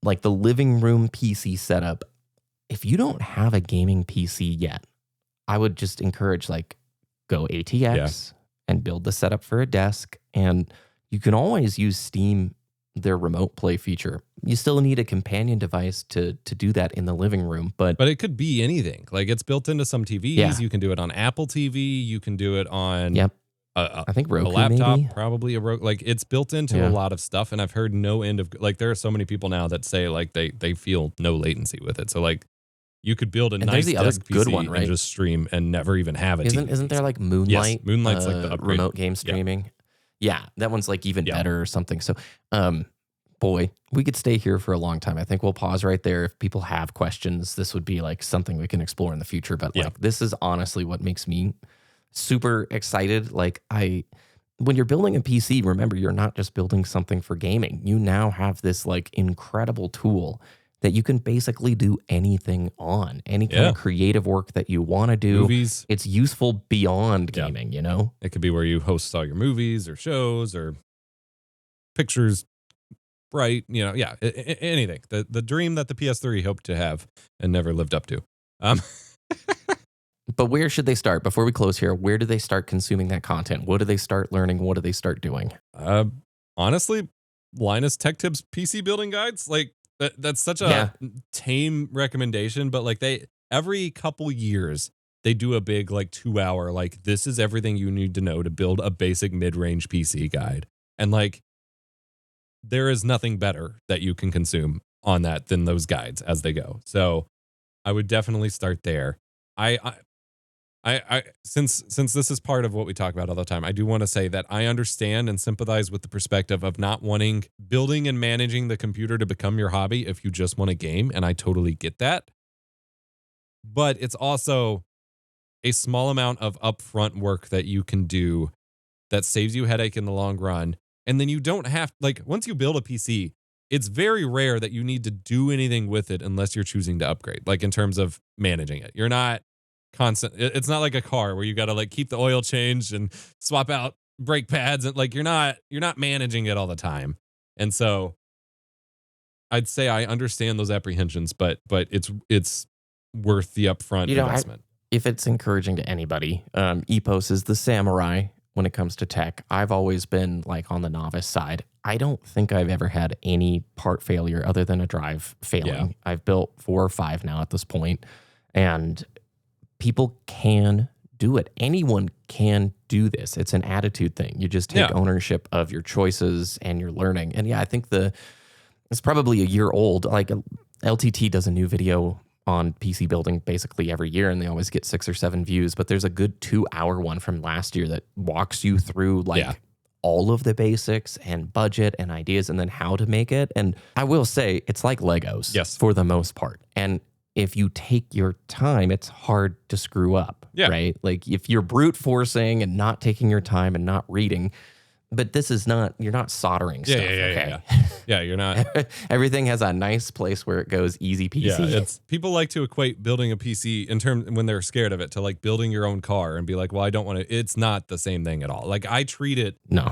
like the living room PC setup, if you don't have a gaming PC yet, I would just encourage like go ATX and build the setup for a desk. And you can always use Steam, their remote play feature. You still need a companion device to do that in the living room, but But it could be anything. Like it's built into some TVs. Yeah. You can do it on Apple TV. You can do it on I think a Roku laptop, maybe. probably a Roku. Like it's built into a lot of stuff. And I've heard no end of, like there are so many people now that say like they feel no latency with it. So like you could build a And nice there's the other desk good PC one, right? and just stream and never even have a TV. Isn't there like Moonlight? Yes, Moonlight's like the upgrade. remote game streaming. Yeah, that one's like even Yeah. better or something. So, boy, we could stay here for a long time. I think we'll pause right there. If people have questions, this would be like something we can explore in the future. But like, this is honestly what makes me super excited. Like when you're building a PC, remember, you're not just building something for gaming. You now have this like incredible tool that you can basically do anything on, any kind of creative work that you want to do. Movies. It's useful beyond gaming, you know? It could be where you host all your movies or shows or pictures, right? You know, anything. The dream that the PS3 hoped to have and never lived up to. But where should they start? Before we close here, where do they start consuming that content? What do they start learning? What do they start doing? Honestly, Linus Tech Tips PC building guides, like that's such a tame recommendation, but like every couple years they do a big like 2-hour like this is everything you need to know to build a basic mid-range PC guide. And like there is nothing better that you can consume on that than those guides as they go. So I would definitely start there. I since this is part of what we talk about all the time, I do want to say that I understand and sympathize with the perspective of not wanting building and managing the computer to become your hobby if you just want a game, and I totally get that. But it's also a small amount of upfront work that you can do that saves you headache in the long run. And then you don't have, like, once you build a PC, it's very rare that you need to do anything with it unless you're choosing to upgrade, like in terms of managing it. You're not constant. It's not like a car where you got to like keep the oil changed and swap out brake pads, and like you're not managing it all the time. And so I'd say I understand those apprehensions, but it's worth the upfront investment. If it's encouraging to anybody, Epos is the samurai when it comes to tech. I've always been like on the novice side. I don't think I've ever had any part failure other than a drive failing. Yeah. I've built 4 or 5 now at this point, and people can do it. Anyone can do this. It's an attitude thing. You just take ownership of your choices and your learning. And I think it's probably a year old. Like LTT does a new video on PC building basically every year, and they always get 6 or 7 views. But there's a good 2-hour one from last year that walks you through all of the basics and budget and ideas and then how to make it. And I will say it's like Legos for the most part. And if you take your time, it's hard to screw up, right? Like if you're brute forcing and not taking your time and not reading, but this is not, you're not soldering stuff, okay? Yeah, you're not. Everything has a nice place where it goes easy peasy. Yeah, it's people like to equate building a PC in terms when they're scared of it to like building your own car and be like, well, I don't want to. It's not the same thing at all. Like I treat it. No,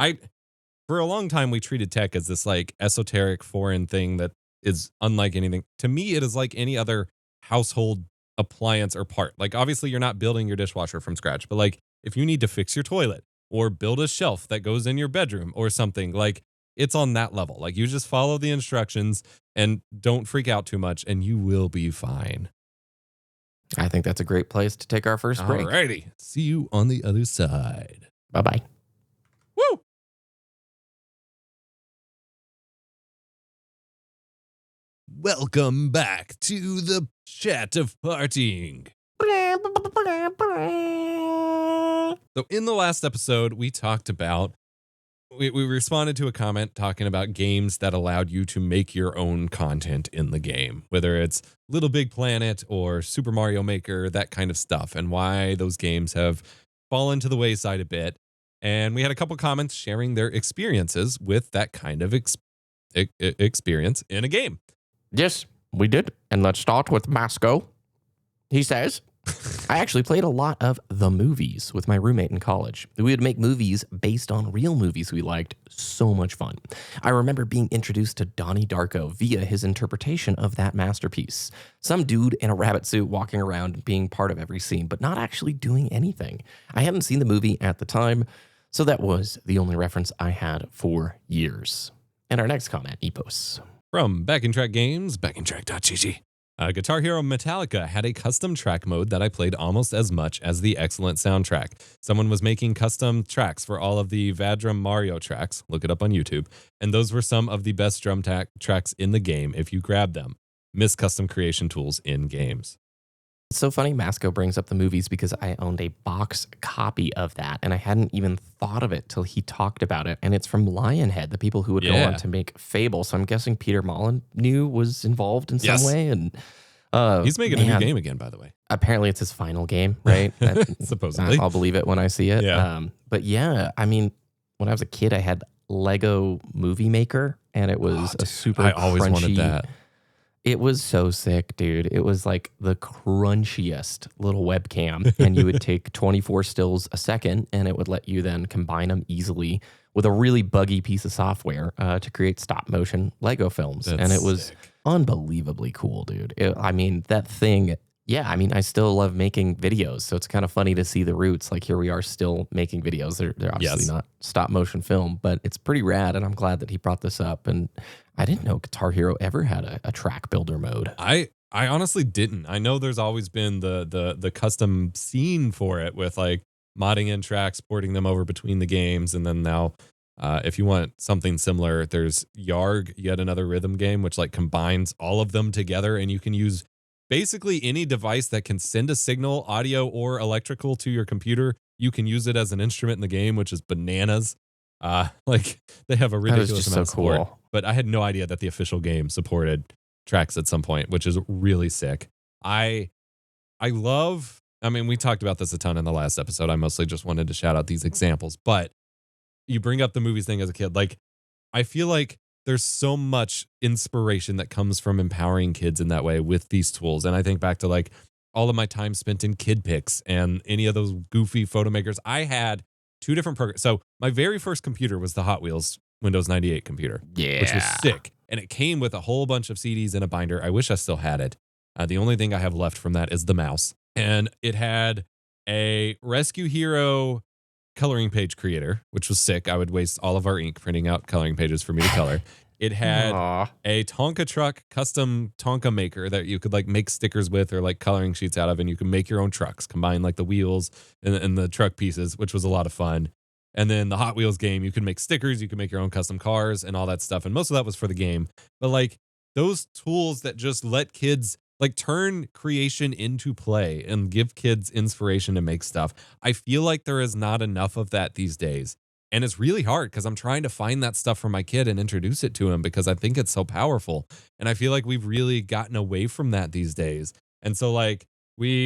for a long time we treated tech as this like esoteric foreign thing that is unlike anything. To me, it is like any other household appliance or part. Like obviously you're not building your dishwasher from scratch, but like if you need to fix your toilet or build a shelf that goes in your bedroom or something, like it's on that level. Like you just follow the instructions and don't freak out too much and you will be fine. I think that's a great place to take our first break. Alrighty. See you on the other side. Bye-bye. Woo! welcome back to the chat of partying. So in the last episode, we talked about, we responded to a comment talking about games that allowed you to make your own content in the game, whether it's Little Big Planet or Super Mario Maker, that kind of stuff, and why those games have fallen to the wayside a bit. And we had a couple comments sharing their experiences with that kind of experience in a game. Yes, we did. And let's start with Masco. He says, I actually played a lot of the movies with my roommate in college. We would make movies based on real movies we liked. So much fun. I remember being introduced to Donnie Darko via his interpretation of that masterpiece. Some dude in a rabbit suit walking around being part of every scene, but not actually doing anything. I hadn't seen the movie at the time, so that was the only reference I had for years. And our next comment, Epos. From Back in Track Games, backintrack.gg. Guitar Hero Metallica had a custom track mode that I played almost as much as the excellent soundtrack. Someone was making custom tracks for all of the Vadrum Mario tracks. Look it up on YouTube. And those were some of the best drum tracks in the game if you grab them. Misc custom creation tools in games. It's so funny Masco brings up the movies because I owned a box copy of that and I hadn't even thought of it till he talked about it. And it's from Lionhead, the people who would go on to make Fable. So I'm guessing Peter Molyneux was involved in some way. And he's making a new game again, by the way. Apparently it's his final game, right? Supposedly. I'll believe it when I see it. Yeah. But yeah, I mean, when I was a kid, I had Lego Movie Maker and it was a super I always wanted that. It was so sick, dude. It was like the crunchiest little webcam, and you would take 24 stills a second, and it would let you then combine them easily with a really buggy piece of software to create stop motion Lego films. And it was unbelievably cool, dude. I mean, that thing, yeah, I mean, I still love making videos, so it's kind of funny to see the roots. Like here we are still making videos. They're obviously not stop motion film, but it's pretty rad, and I'm glad that he brought this up. And I didn't know Guitar Hero ever had a track builder mode. I honestly didn't. I know there's always been the custom scene for it with like modding in tracks, porting them over between the games, and then now if you want something similar, there's Yarg, yet another rhythm game, which like combines all of them together, and you can use basically any device that can send a signal, audio or electrical, to your computer. You can use it as an instrument in the game, which is bananas. Like they have a ridiculous amount of support. But I had no idea that the official game supported tracks at some point, which is really sick. I love, I mean, we talked about this a ton in the last episode. I mostly just wanted to shout out these examples, but you bring up the movies thing as a kid. Like, I feel like there's so much inspiration that comes from empowering kids in that way with these tools. And I think back to like all of my time spent in Kid Pix and any of those goofy photo makers. I had two different programs. So my very first computer was the Hot Wheels Windows 98 computer, which was sick. And it came with a whole bunch of CDs in a binder. I wish I still had it. The only thing I have left from that is the mouse. And it had a Rescue Hero coloring page creator, which was sick. I would waste all of our ink printing out coloring pages for me to color. It had a Tonka truck custom Tonka maker that you could like make stickers with or like coloring sheets out of, and you can make your own trucks, combine like the wheels and the truck pieces, which was a lot of fun. And then the Hot Wheels game, you can make stickers, you can make your own custom cars and all that stuff. And most of that was for the game. But like those tools that just let kids like turn creation into play and give kids inspiration to make stuff. I feel like there is not enough of that these days. And it's really hard because I'm trying to find that stuff for my kid and introduce it to him because I think it's so powerful. And I feel like we've really gotten away from that these days. And so like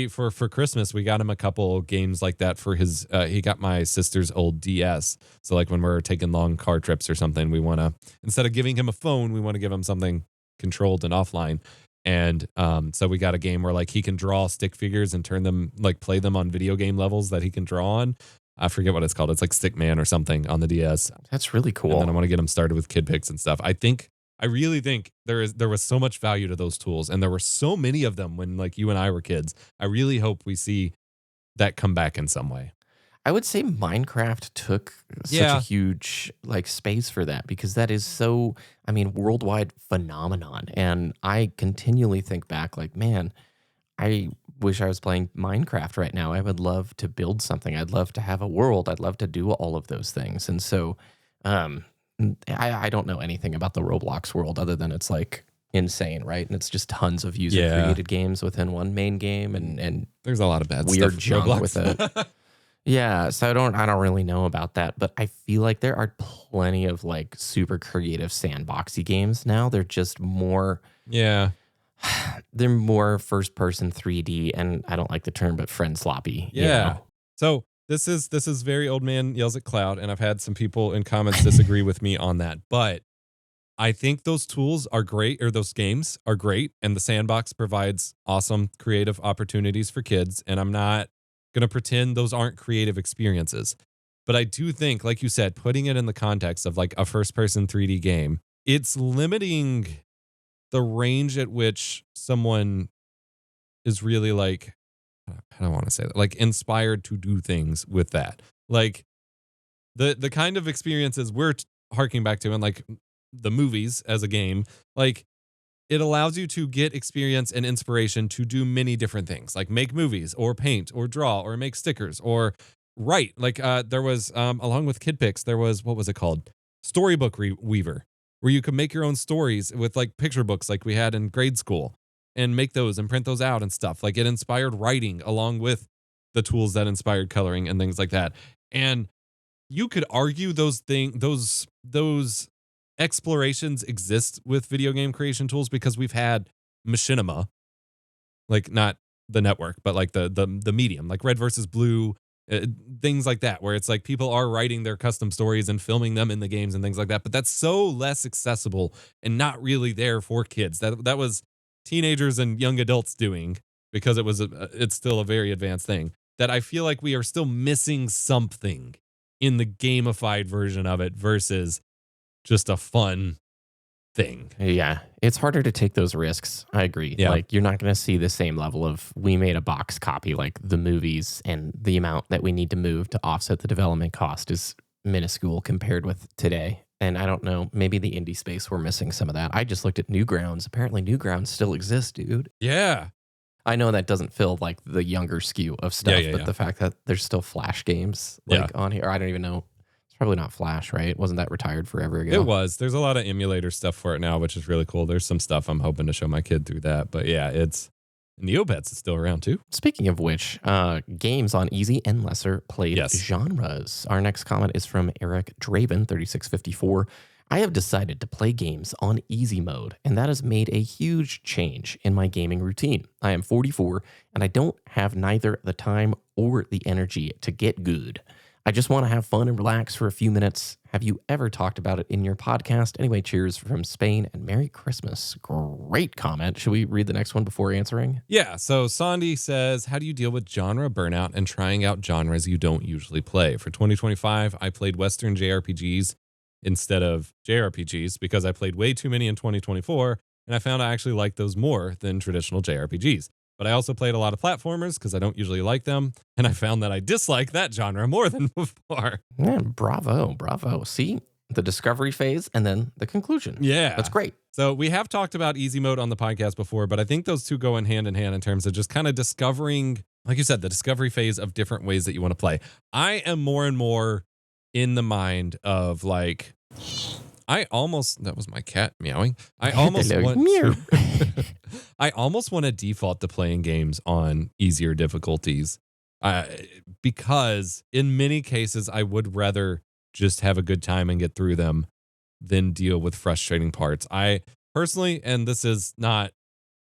for Christmas, we got him a couple games like that for his, he got my sister's old DS. So like when we're taking long car trips or something, we want to, instead of giving him a phone, we want to give him something controlled and offline. And so we got a game where like he can draw stick figures and turn them, like play them on video game levels that he can draw on. I forget what it's called. It's like Stickman or something on the DS. That's really cool. And then I want to get him started with Kid Pix and stuff. I really think there was so much value to those tools, and there were so many of them when like you and I were kids. I really hope we see that come back in some way. I would say Minecraft took such a huge like space for that because that is so, I mean, worldwide phenomenon. And I continually think back like, man, I wish I was playing Minecraft right now. I would love to build something. I'd love to have a world. I'd love to do all of those things. And so I don't know anything about the Roblox world other than it's like insane, right? And it's just tons of user-created games within one main game, and there's a lot of bad weird stuff junk with it. Yeah, so I don't really know about that, but I feel like there are plenty of like super creative sandboxy games now. They're just more they're more first person 3D, and I don't like the term, but friend sloppy. Yeah. You know? So this is very old man yells at cloud, and I've had some people in comments disagree with me on that, but I think those tools are great, or those games are great, and the sandbox provides awesome creative opportunities for kids, and I'm not going to pretend those aren't creative experiences. But I do think, like you said, putting it in the context of like a first-person 3D game, it's limiting the range at which someone is really like, I don't want to say that, like inspired to do things with that. Like the kind of experiences we're harking back to, and like the movies as a game, like it allows you to get experience and inspiration to do many different things, like make movies or paint or draw or make stickers or write. Like there was, along with Kid Picks, there was, what was it called? Storybook Weaver, where you could make your own stories with like picture books like we had in grade school and make those and print those out and stuff. Like it inspired writing along with the tools that inspired coloring and things like that. And you could argue those explorations exist with video game creation tools because we've had machinima, like not the network, but like the medium, like Red versus Blue, things like that, where it's like people are writing their custom stories and filming them in the games and things like that. But that's so less accessible and not really there for kids. That was teenagers and young adults doing, because it's still a very advanced thing, that I feel like we are still missing something in the gamified version of it versus just a fun thing. Yeah, it's harder to take those risks. I agree. Yeah. Like you're not going to see the same level of, we made a box copy, like the movies, and the amount that we need to move to offset the development cost is minuscule compared with today. And I don't know, maybe the indie space, we're missing some of that. I just looked at Newgrounds. Apparently Newgrounds still exists, dude. Yeah. I know that doesn't fill like the younger skew of stuff, but the fact that there's still Flash games like on here, I don't even know. It's probably not Flash, right? Wasn't that retired forever ago? It was. There's a lot of emulator stuff for it now, which is really cool. There's some stuff I'm hoping to show my kid through that. But yeah, Neopets is still around too. Speaking of which, games on easy and lesser played genres. Our next comment is from Eric Draven, 3654. I have decided to play games on easy mode, and that has made a huge change in my gaming routine. I am 44, and I don't have neither the time or the energy to get good. I just want to have fun and relax for a few minutes. Have you ever talked about it in your podcast? Anyway, cheers from Spain and Merry Christmas. Great comment. Should we read the next one before answering? Yeah. So Sandy says, how do you deal with genre burnout and trying out genres you don't usually play? For 2025, I played Western JRPGs instead of JRPGs because I played way too many in 2024, and I found I actually like those more than traditional JRPGs. But I also played a lot of platformers because I don't usually like them, and I found that I dislike that genre more than before. Yeah, bravo. See, the discovery phase and then the conclusion. Yeah. That's great. So we have talked about easy mode on the podcast before, but I think those two go in hand in terms of just kind of discovering, like you said, the discovery phase of different ways that you want to play. I am more and more in the mind of like, that was my cat meowing. I almost want to default to playing games on easier difficulties because in many cases I would rather just have a good time and get through them than deal with frustrating parts. I personally, and this is not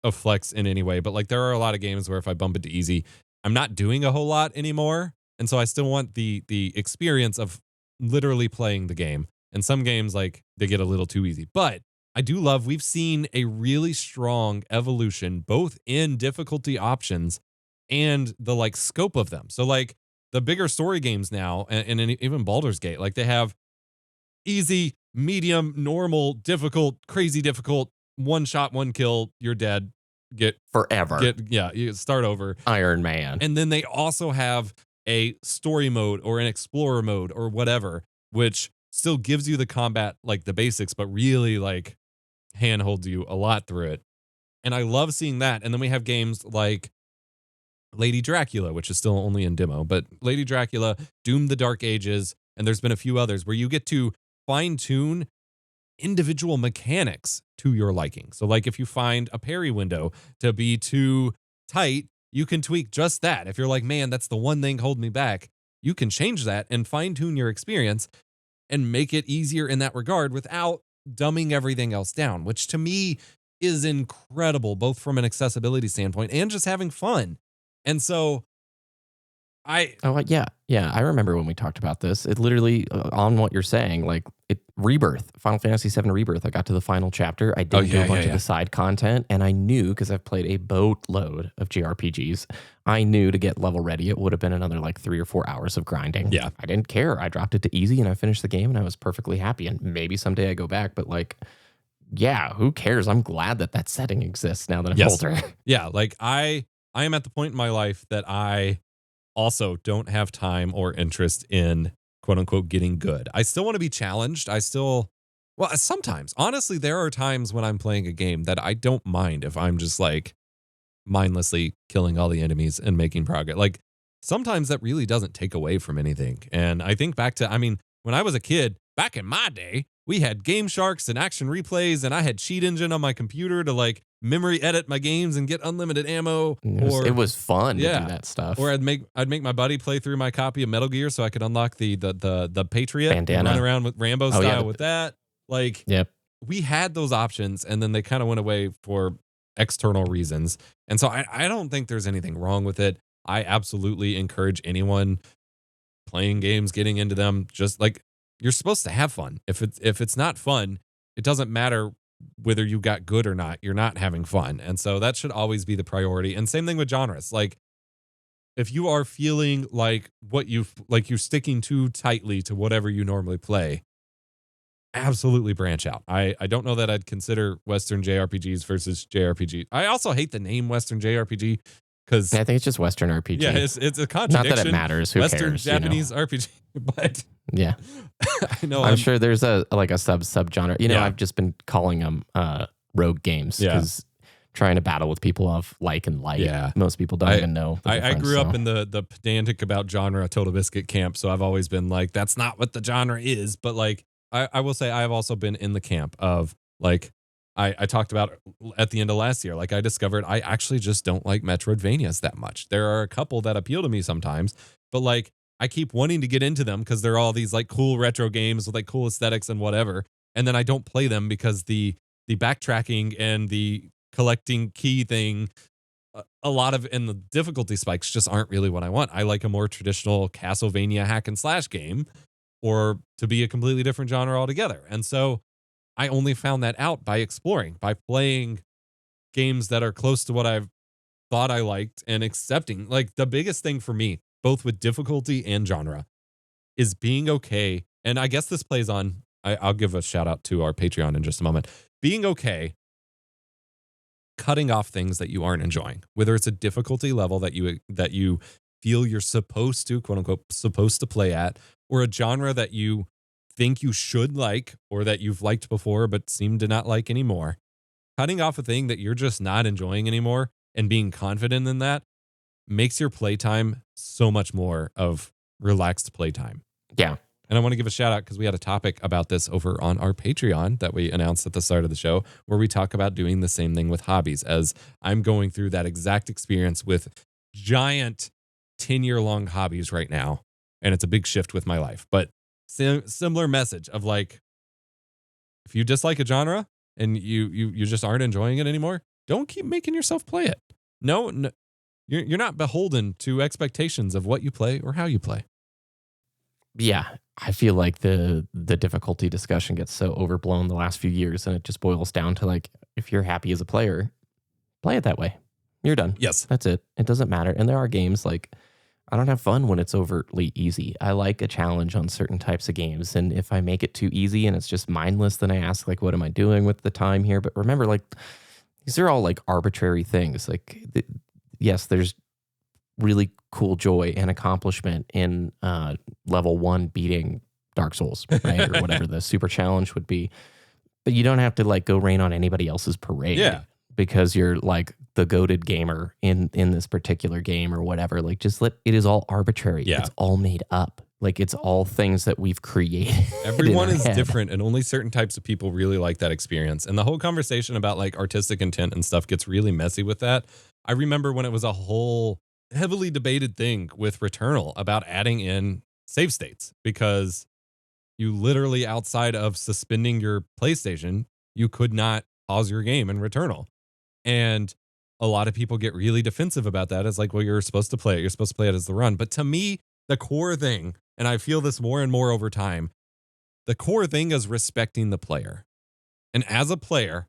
a flex in any way, but like there are a lot of games where if I bump it to easy, I'm not doing a whole lot anymore. And so I still want the experience of literally playing the game. And some games, like, they get a little too easy. But I do love, we've seen a really strong evolution, both in difficulty options and the, like, scope of them. So, like, the bigger story games now, and even Baldur's Gate, like, they have easy, medium, normal, difficult, crazy difficult, one shot, one kill, you're dead, get forever. You start over. Iron Man. And then they also have a story mode or an explorer mode or whatever, which still gives you the combat, like the basics, but really like handholds you a lot through it. And I love seeing that. And then we have games like Lady Dracula, which is still only in demo, but Lady Dracula, Doom the Dark Ages, and there's been a few others where you get to fine tune individual mechanics to your liking. So like if you find a parry window to be too tight, you can tweak just that. If you're like, man, that's the one thing holding me back, you can change that and fine tune your experience and make it easier in that regard without dumbing everything else down, which to me is incredible, both from an accessibility standpoint and just having fun. And so yeah. I remember when we talked about this. It literally on what you're saying, like Rebirth, Final Fantasy VII Rebirth. I got to the final chapter. I didn't do a bunch of the side content, and I knew because I've played a boatload of JRPGs. I knew to get level ready, it would have been another like 3 or 4 hours of grinding. Yeah, I didn't care. I dropped it to easy, and I finished the game, and I was perfectly happy. And maybe someday I go back, but like, yeah, who cares? I'm glad that setting exists now that I'm older. Yeah, like I am at the point in my life that I also don't have time or interest in quote unquote getting good. I still want to be challenged. Sometimes, honestly, there are times when I'm playing a game that I don't mind if I'm just like mindlessly killing all the enemies and making progress. Like sometimes that really doesn't take away from anything. And I think back to, when I was a kid, back in my day, we had Game Sharks and action replays, and I had Cheat Engine on my computer to like memory edit my games and get unlimited ammo. It was fun to do that stuff. Or I'd make my buddy play through my copy of Metal Gear so I could unlock the Patriot and run around with Rambo style with that. Like, we had those options, and then they kind of went away for external reasons. And so I don't think there's anything wrong with it. I absolutely encourage anyone playing games, getting into them, just like, you're supposed to have fun. If it's not fun, it doesn't matter whether you got good or not. You're not having fun. And so that should always be the priority. And same thing with genres. Like if you are feeling like you're sticking too tightly to whatever you normally play, absolutely branch out. I don't know that I'd consider Western JRPGs versus JRPG. I also hate the name Western JRPG because I think it's just Western RPG. Yeah, it's a contradiction. Not that it matters. Who Western cares? Japanese RPG, but yeah, I know. I'm sure there's a subgenre. I've just been calling them rogue games because trying to battle with people of like and light. Yeah, most people don't even know. I grew up in the pedantic about genre Total Biscuit camp, so I've always been like, that's not what the genre is. But like, I will say I've also been in the camp of like, I talked about at the end of last year, like I discovered I actually just don't like Metroidvanias that much. There are a couple that appeal to me sometimes, but like I keep wanting to get into them because they're all these like cool retro games with like cool aesthetics and whatever. And then I don't play them because the backtracking and the collecting key thing, and the difficulty spikes just aren't really what I want. I like a more traditional Castlevania hack and slash game, or to be a completely different genre altogether. And so I only found that out by exploring, by playing games that are close to what I've thought I liked and accepting. Like the biggest thing for me, both with difficulty and genre, is being okay. And I guess this plays on, I'll give a shout out to our Patreon in just a moment. Being okay cutting off things that you aren't enjoying, whether it's a difficulty level that you feel you're supposed to, quote unquote, supposed to play at, or a genre that you think you should like or that you've liked before but seem to not like anymore. Cutting off a thing that you're just not enjoying anymore and being confident in that makes your playtime so much more of relaxed playtime. Yeah. And I want to give a shout out because we had a topic about this over on our Patreon that we announced at the start of the show, where we talk about doing the same thing with hobbies, as I'm going through that exact experience with giant 10-year-long hobbies right now. And it's a big shift with my life, but similar message of like, if you dislike a genre and you just aren't enjoying it anymore, don't keep making yourself play it. No, you're not beholden to expectations of what you play or how you play. Yeah, I feel like the difficulty discussion gets so overblown the last few years, and it just boils down to like, if you're happy as a player, play it that way. You're done. Yes. That's it. It doesn't matter. And there are games like, I don't have fun when it's overtly easy. I like a challenge on certain types of games. And if I make it too easy and it's just mindless, then I ask like, what am I doing with the time here? But remember, like, these are all like arbitrary things. Like, yes, there's really cool joy and accomplishment in level 1 beating Dark Souls, right? Or whatever the super challenge would be. But you don't have to like go rain on anybody else's parade. Yeah. Because you're like the goated gamer in this particular game or whatever. Like, just it is all arbitrary. Yeah. It's all made up. Like it's all things that we've created. Everyone is different, and only certain types of people really like that experience. And the whole conversation about like artistic intent and stuff gets really messy with that. I remember when it was a whole heavily debated thing with Returnal about adding in save states, because you literally, outside of suspending your PlayStation, you could not pause your game in Returnal. And a lot of people get really defensive about that. It's like, well, you're supposed to play it. You're supposed to play it as the run. But to me, the core thing, and I feel this more and more over time, the core thing is respecting the player. And as a player,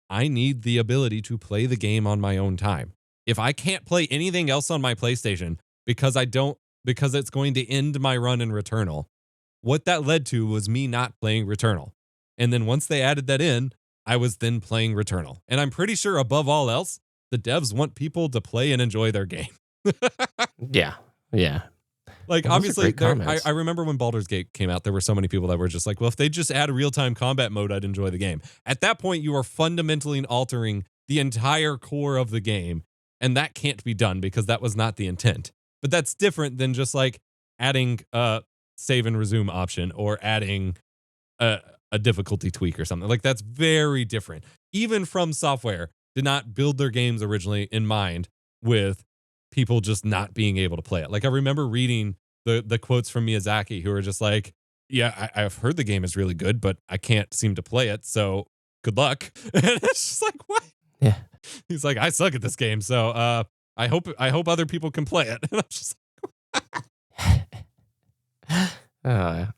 I need the ability to play the game on my own time. If I can't play anything else on my PlayStation because it's going to end my run in Returnal, what that led to was me not playing Returnal. And then once they added that in, I was then playing Returnal. And I'm pretty sure above all else, the devs want people to play and enjoy their game. Yeah. Like, well, obviously, I remember when Baldur's Gate came out, there were so many people that were just like, well, if they just add a real-time combat mode, I'd enjoy the game. At that point, you are fundamentally altering the entire core of the game, and that can't be done because that was not the intent. But that's different than just like adding a save and resume option or adding a difficulty tweak or something. Like, that's very different. Even From Software did not build their games originally in mind with people just not being able to play it. Like, I remember reading the quotes from Miyazaki who were just like, yeah, I've heard the game is really good, but I can't seem to play it, so good luck. And it's just like, what? Yeah. He's like, I suck at this game, so I hope other people can play it. And I'm just like,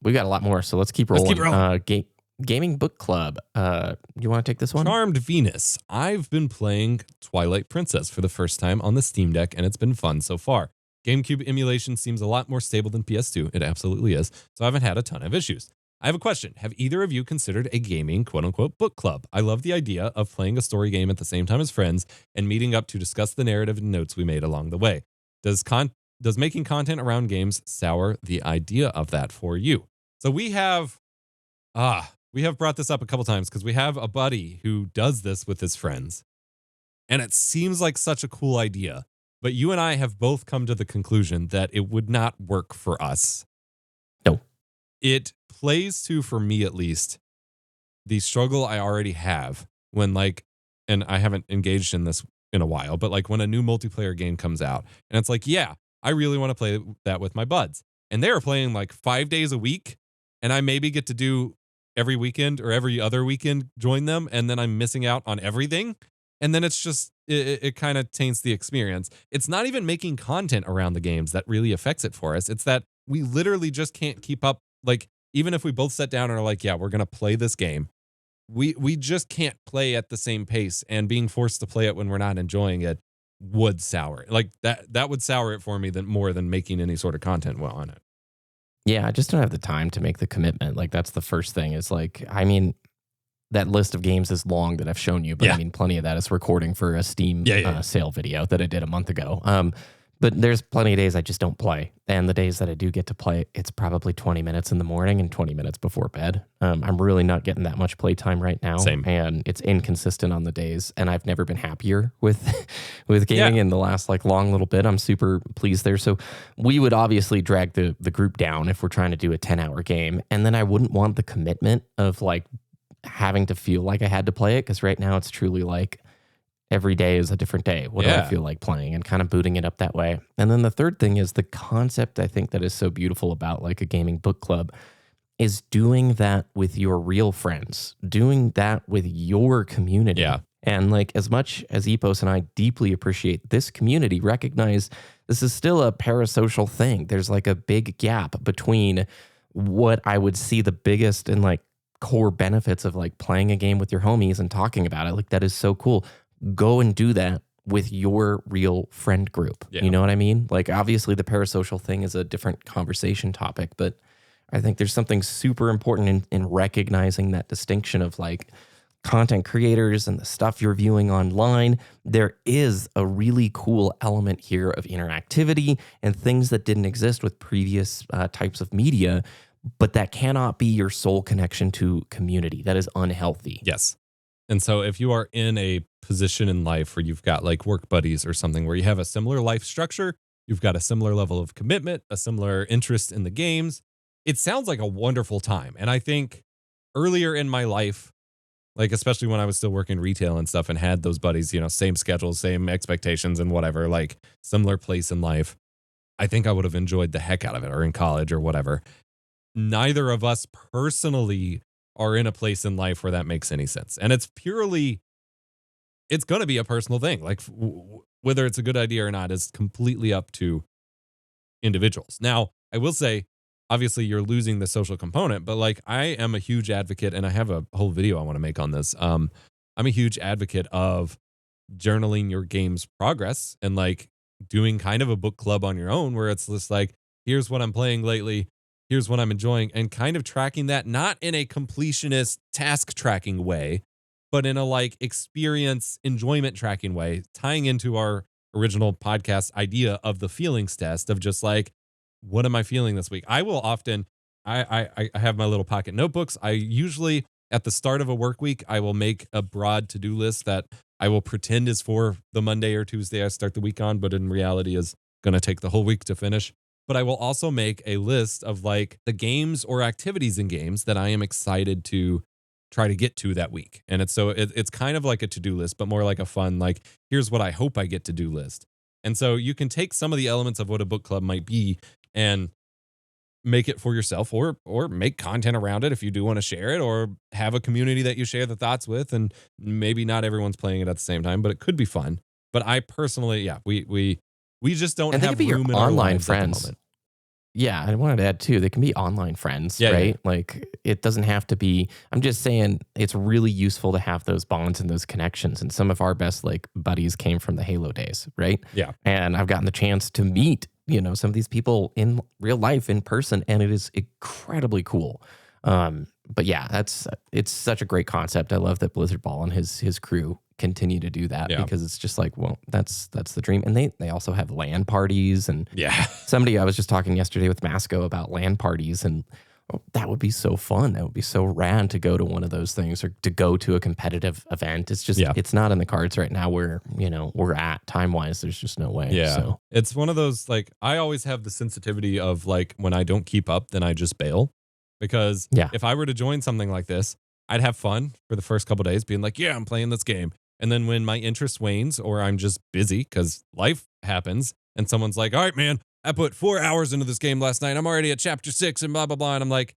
we got a lot more, so let's keep rolling. Let's keep rolling. Gaming Book Club. You want to take this one? Charmed Venus. I've been playing Twilight Princess for the first time on the Steam Deck, and it's been fun so far. GameCube emulation seems a lot more stable than PS2. It absolutely is. So I haven't had a ton of issues. I have a question. Have either of you considered a gaming quote-unquote book club? I love the idea of playing a story game at the same time as friends and meeting up to discuss the narrative and notes we made along the way. Does making content around games sour the idea of that for you? So we have brought this up a couple times because we have a buddy who does this with his friends. And it seems like such a cool idea. But you and I have both come to the conclusion that it would not work for us. No. It plays to, for me at least, the struggle I already have when, like, and I haven't engaged in this in a while, but like when a new multiplayer game comes out and it's like, yeah, I really want to play that with my buds. And they're playing like 5 days a week, and I maybe get to do every weekend or every other weekend join them, and then I'm missing out on everything. And then it's just, it kind of taints the experience. It's not even making content around the games that really affects it for us. It's that we literally just can't keep up. Like, even if we both sit down and are like, yeah, we're going to play this game, we just can't play at the same pace, and being forced to play it when we're not enjoying it would sour it. Like, that would sour it for me more than making any sort of content on it. Yeah, I just don't have the time to make the commitment. Like, that's the first thing. Is like, I mean, that list of games is long that I've shown you, but yeah. I mean, plenty of that is recording for a Steam sale video that I did a month ago. But there's plenty of days I just don't play. And the days that I do get to play, it's probably 20 minutes in the morning and 20 minutes before bed. I'm really not getting that much playtime right now. Same. And it's inconsistent on the days. And I've never been happier with gaming in the last like long little bit. I'm super pleased there. So we would obviously drag the group down if we're trying to do a 10-hour game. And then I wouldn't want the commitment of like having to feel like I had to play it. Because right now it's truly like, every day is a different day. What do I feel like playing? And kind of booting it up that way. And then the third thing is the concept I think that is so beautiful about like a gaming book club is doing that with your real friends, doing that with your community. Yeah. And like, as much as Epos and I deeply appreciate this community, recognize this is still a parasocial thing. There's like a big gap between what I would see the biggest and like core benefits of like playing a game with your homies and talking about it. Like, that is so cool. Go and do that with your real friend group. Yeah. You know what I mean? Like, obviously the parasocial thing is a different conversation topic, but I think there's something super important in recognizing that distinction of like content creators and the stuff you're viewing online. There is a really cool element here of interactivity and things that didn't exist with previous types of media, but that cannot be your sole connection to community. That is unhealthy. Yes. And so if you are in a position in life where you've got like work buddies or something where you have a similar life structure, you've got a similar level of commitment, a similar interest in the games. It sounds like a wonderful time. And I think earlier in my life, like especially when I was still working retail and stuff and had those buddies, same schedules, same expectations and whatever, like similar place in life, I think I would have enjoyed the heck out of it, or in college or whatever. Neither of us personally are in a place in life where that makes any sense. And it's going to be a personal thing. Like whether it's a good idea or not is completely up to individuals. Now, I will say, obviously you're losing the social component, but like I am a huge advocate, and I have a whole video I want to make on this. I'm a huge advocate of journaling your game's progress and like doing kind of a book club on your own, where it's just like, here's what I'm playing lately, here's what I'm enjoying, and kind of tracking that, not in a completionist task tracking way, but in a like experience enjoyment tracking way, tying into our original podcast idea of the feelings test of just like, what am I feeling this week? I will often, I have my little pocket notebooks. I usually at the start of a work week, I will make a broad to-do list that I will pretend is for the Monday or Tuesday I start the week on, but in reality is going to take the whole week to finish. But I will also make a list of like the games or activities in games that I am excited to try to get to that week. And it's kind of like a to-do list, but more like a fun, like, here's what I hope I get to do list. And so you can take some of the elements of what a book club might be and make it for yourself, or make content around it if you do want to share it, or have a community that you share the thoughts with. And maybe not everyone's playing it at the same time, but it could be fun. But I personally, we just don't have room in our lives friends. At the moment. Yeah, I wanted to add too, they can be online friends, right? Yeah. Like it doesn't have to be, I'm just saying it's really useful to have those bonds and those connections. And some of our best like buddies came from the Halo days, right? Yeah. And I've gotten the chance to meet, some of these people in real life, in person, and it is incredibly cool. But yeah, it's such a great concept. I love that Blizzard Ball and his crew continue to do that, because it's just like, well, that's the dream. And they also have LAN parties, and I was just talking yesterday with Masco about LAN parties, and that would be so fun. That would be so rad to go to one of those things, or to go to a competitive event. It's just it's not in the cards right now where we're at time wise. There's just no way. Yeah, so it's one of those, like, I always have the sensitivity of like, when I don't keep up, then I just bail. Because if I were to join something like this, I'd have fun for the first couple of days being like, yeah, I'm playing this game. And then when my interest wanes, or I'm just busy because life happens, and someone's like, all right, man, I put 4 hours into this game last night. I'm already at chapter 6 and blah, blah, blah. And I'm like,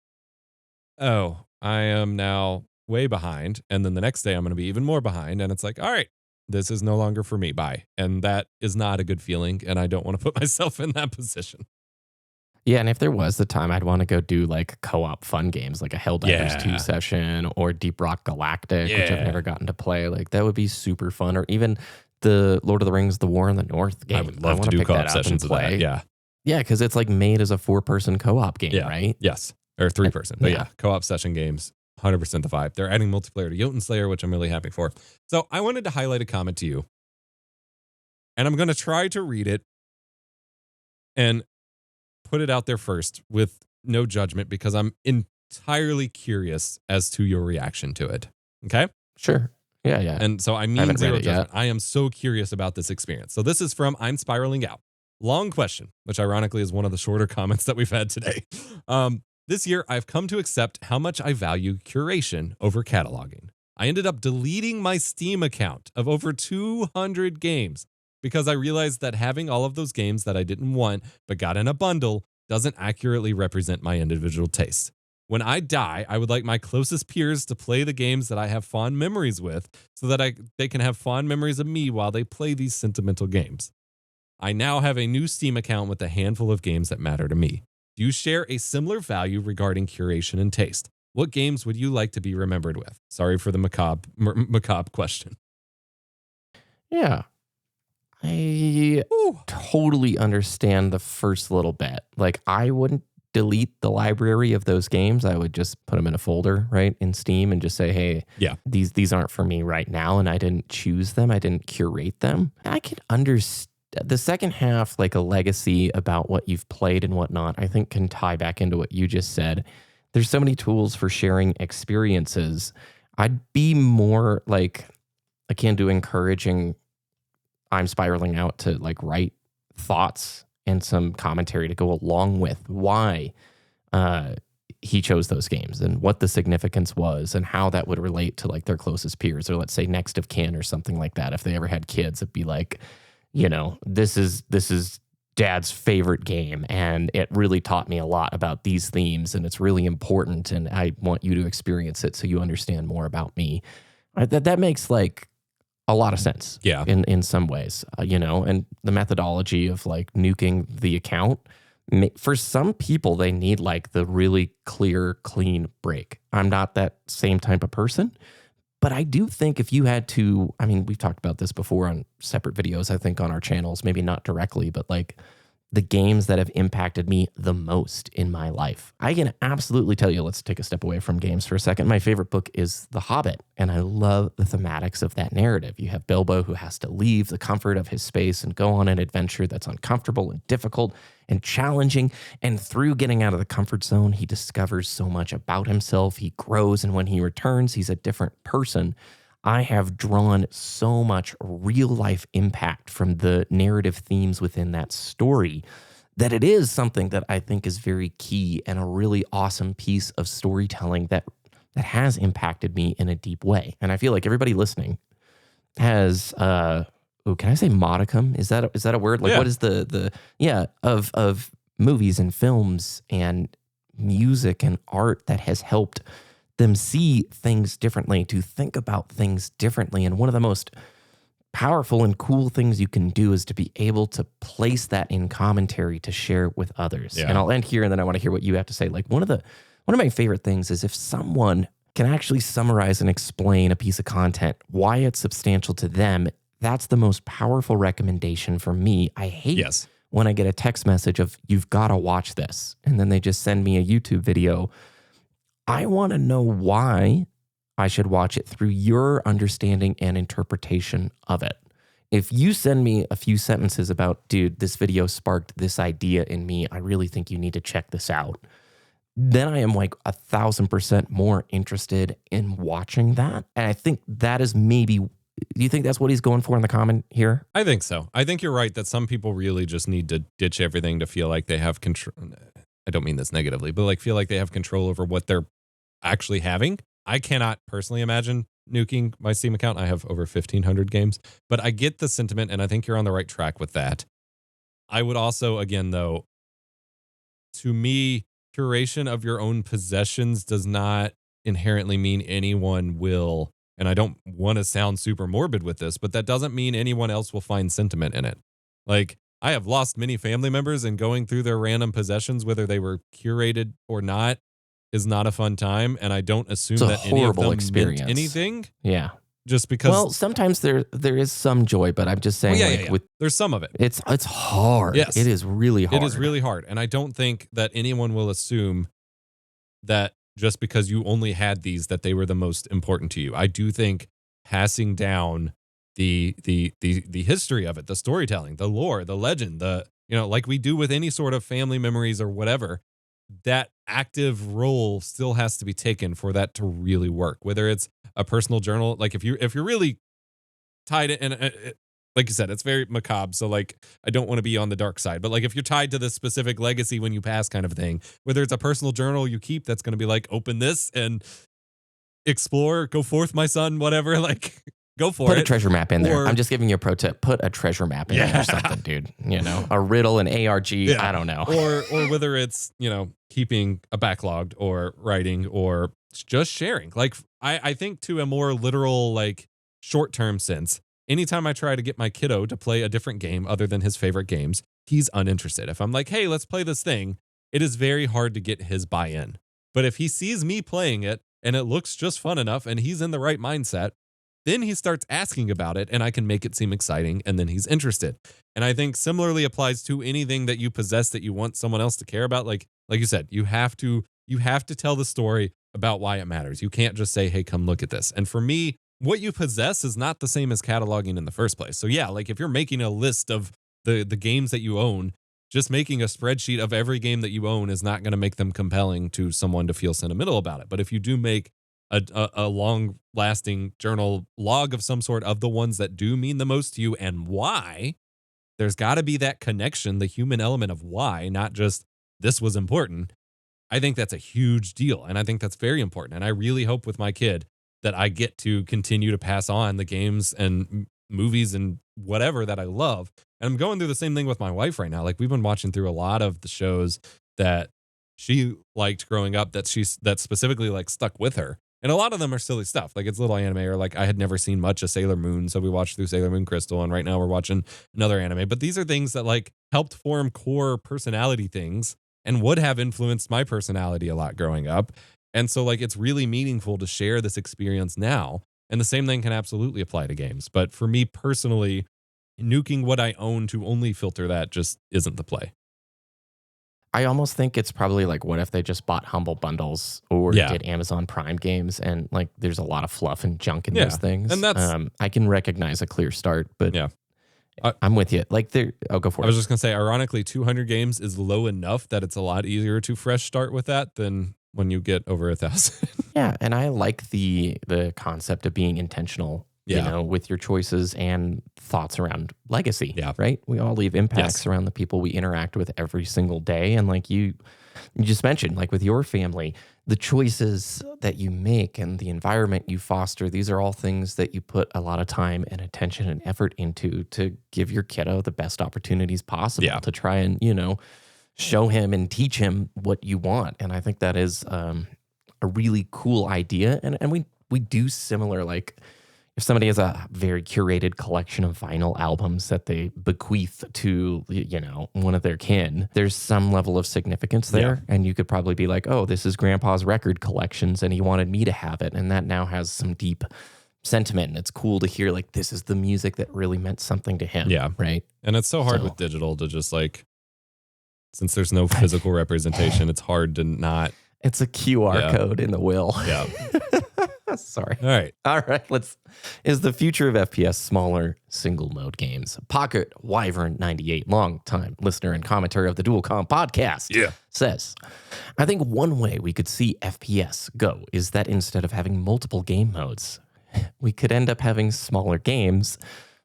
oh, I am now way behind. And then the next day I'm going to be even more behind. And it's like, all right, this is no longer for me. Bye. And that is not a good feeling. And I don't want to put myself in that position. Yeah, and if there was the time, I'd want to go do like co-op fun games, like a Helldivers 2 session, or Deep Rock Galactic, which I've never gotten to play. Like that would be super fun. Or even the Lord of the Rings, The War in the North game. I would love to do co-op sessions of that. Yeah. Yeah, because it's like made as a 4-person co-op game, right? Yes. Or 3-person. But co-op session games, 100% the vibe. They're adding multiplayer to Jotun Slayer, which I'm really happy for. So I wanted to highlight a comment to you, and I'm going to try to read it and put it out there first with no judgment, because I'm entirely curious as to your reaction to it. Okay? Sure. Yeah. And so I mean zero judgment. I am so curious about this experience. So this is from I'm Spiraling Out. Long question, which ironically is one of the shorter comments that we've had today. This year, I've come to accept how much I value curation over cataloging. I ended up deleting my Steam account of over 200 games because I realized that having all of those games that I didn't want but got in a bundle doesn't accurately represent my individual tastes. When I die, I would like my closest peers to play the games that I have fond memories with, so that they can have fond memories of me while they play these sentimental games. I now have a new Steam account with a handful of games that matter to me. Do you share a similar value regarding curation and taste? What games would you like to be remembered with? Sorry for the macabre question. Yeah. I totally understand the first little bit. Like, I wouldn't delete the library of those games. I would just put them in a folder, right, in Steam, and just say, hey, these aren't for me right now, and I didn't choose them. I didn't curate them. I could understand the second half, like a legacy about what you've played and whatnot, I think can tie back into what you just said. There's so many tools for sharing experiences. I'd be more like akin to encouraging I'm Spiraling Out to like write thoughts and some commentary to go along with why he chose those games and what the significance was and how that would relate to like their closest peers, or let's say next of kin or something like that. If they ever had kids, it'd be like, this is Dad's favorite game, and it really taught me a lot about these themes, and it's really important, and I want you to experience it so you understand more about me. That makes like a lot of sense. Yeah. In some ways, and the methodology of like nuking the account. For some people, they need like the really clear, clean break. I'm not that same type of person, but I do think if you had to, I mean, we've talked about this before on separate videos, I think on our channels, maybe not directly, but like the games that have impacted me the most in my life. I can absolutely tell you, let's take a step away from games for a second. My favorite book is The Hobbit, and I love the thematics of that narrative. You have Bilbo who has to leave the comfort of his space and go on an adventure that's uncomfortable and difficult and challenging. And through getting out of the comfort zone, he discovers so much about himself. He grows, and when he returns, he's a different person. I have drawn so much real life impact from the narrative themes within that story that it is something that I think is very key and a really awesome piece of storytelling that has impacted me in a deep way. And I feel like everybody listening has, can I say modicum? Is that a word? Like, yeah. What is of movies and films and music and art that has helped them see things differently, to think about things differently. And one of the most powerful and cool things you can do is to be able to place that in commentary to share with others. Yeah. And I'll end here, and then I want to hear what you have to say. Like one of my favorite things is if someone can actually summarize and explain a piece of content, why it's substantial to them. That's the most powerful recommendation for me. I hate when I get a text message of, you've got to watch this, and then they just send me a YouTube video. I want to know why I should watch it through your understanding and interpretation of it. If you send me a few sentences about, dude, this video sparked this idea in me, I really think you need to check this out, then I am like 1,000% more interested in watching that. And I think that is maybe, do you think that's what he's going for in the comment here? I think so. I think you're right that some people really just need to ditch everything to feel like they have control. I don't mean this negatively, but like feel like they have control over what they're actually having. I cannot personally imagine nuking my Steam account. I have over 1,500 games, but I get the sentiment, and I think you're on the right track with that. I would also, again, though, to me, curation of your own possessions does not inherently mean anyone will, and I don't want to sound super morbid with this, but that doesn't mean anyone else will find sentiment in it. Like, I have lost many family members, and going through their random possessions, whether they were curated or not, is not a fun time, and I don't assume that any of them meant anything. Yeah. Just because. Well, sometimes there is some joy, but I'm just saying, there's some of it. It's hard. Yes. It is really hard. It is really hard, and I don't think that anyone will assume that just because you only had these that they were the most important to you. I do think passing down the history of it, the storytelling, the lore, the legend, like we do with any sort of family memories or whatever, that active role still has to be taken for that to really work. Whether it's a personal journal, like if you're really tied in, like you said, it's very macabre. So like, I don't want to be on the dark side, but like if you're tied to this specific legacy when you pass kind of thing, whether it's a personal journal you keep, that's going to be like, open this and explore, go forth, my son, whatever, like go for it. Put a treasure map in there. I'm just giving you a pro tip. Put a treasure map in there or something, dude. A riddle, an ARG. Yeah. I don't know. Or whether it's, keeping a backlogged or writing or just sharing. Like I think to a more literal, like short-term sense, anytime I try to get my kiddo to play a different game other than his favorite games, he's uninterested. If I'm like, hey, let's play this thing, it is very hard to get his buy-in. But if he sees me playing it and it looks just fun enough and he's in the right mindset, then he starts asking about it and I can make it seem exciting and then he's interested. And I think similarly applies to anything that you possess that you want someone else to care about. Like you said, you have to tell the story about why it matters. You can't just say, hey, come look at this. And for me, what you possess is not the same as cataloging in the first place. So yeah, like if you're making a list of the games that you own, just making a spreadsheet of every game that you own is not going to make them compelling to someone to feel sentimental about it. But if you do make a long-lasting journal log of some sort of the ones that do mean the most to you and why, there's got to be that connection, the human element of why, not just this was important. I think that's a huge deal. And I think that's very important. And I really hope with my kid that I get to continue to pass on the games and movies and whatever that I love. And I'm going through the same thing with my wife right now. Like, we've been watching through a lot of the shows that she liked growing up that specifically like stuck with her. And a lot of them are silly stuff. Like, it's little anime, or like I had never seen much of Sailor Moon. So we watched through Sailor Moon Crystal. And right now we're watching another anime. But these are things that like helped form core personality things and would have influenced my personality a lot growing up. And so like, it's really meaningful to share this experience now. And the same thing can absolutely apply to games. But for me personally, nuking what I own to only filter that just isn't the play. I almost think it's probably like, what if they just bought Humble Bundles or did Amazon Prime games, and like there's a lot of fluff and junk in those things. And that's I can recognize a clear start, but yeah. I'm with you. Like, I'll go for it. I was just gonna say, ironically, 200 games is low enough that it's a lot easier to fresh start with that than when you get over 1,000. Yeah, and I like the concept of being intentional. You know, with your choices and thoughts around legacy, right? We all leave impacts around the people we interact with every single day. And like you just mentioned, like with your family, the choices that you make and the environment you foster, these are all things that you put a lot of time and attention and effort into to give your kiddo the best opportunities possible to try and, you know, show him and teach him what you want. And I think that is a really cool idea. And we do similar, like, if somebody has a very curated collection of vinyl albums that they bequeath to, you know, one of their kin, there's some level of significance there. And you could probably be like, oh, this is grandpa's record collections and he wanted me to have it. And that now has some deep sentiment. And it's cool to hear, like, this is the music that really meant something to him. Yeah. Right. And it's so hard with digital to just like, since there's no physical representation, it's hard to not. It's a QR code in the will. Yeah. Sorry. All right. Is the future of FPS smaller single mode games? Pocket Wyvern 98, long time listener and commentator of the Dual Comm Podcast, says, I think one way we could see FPS go is that instead of having multiple game modes, we could end up having smaller games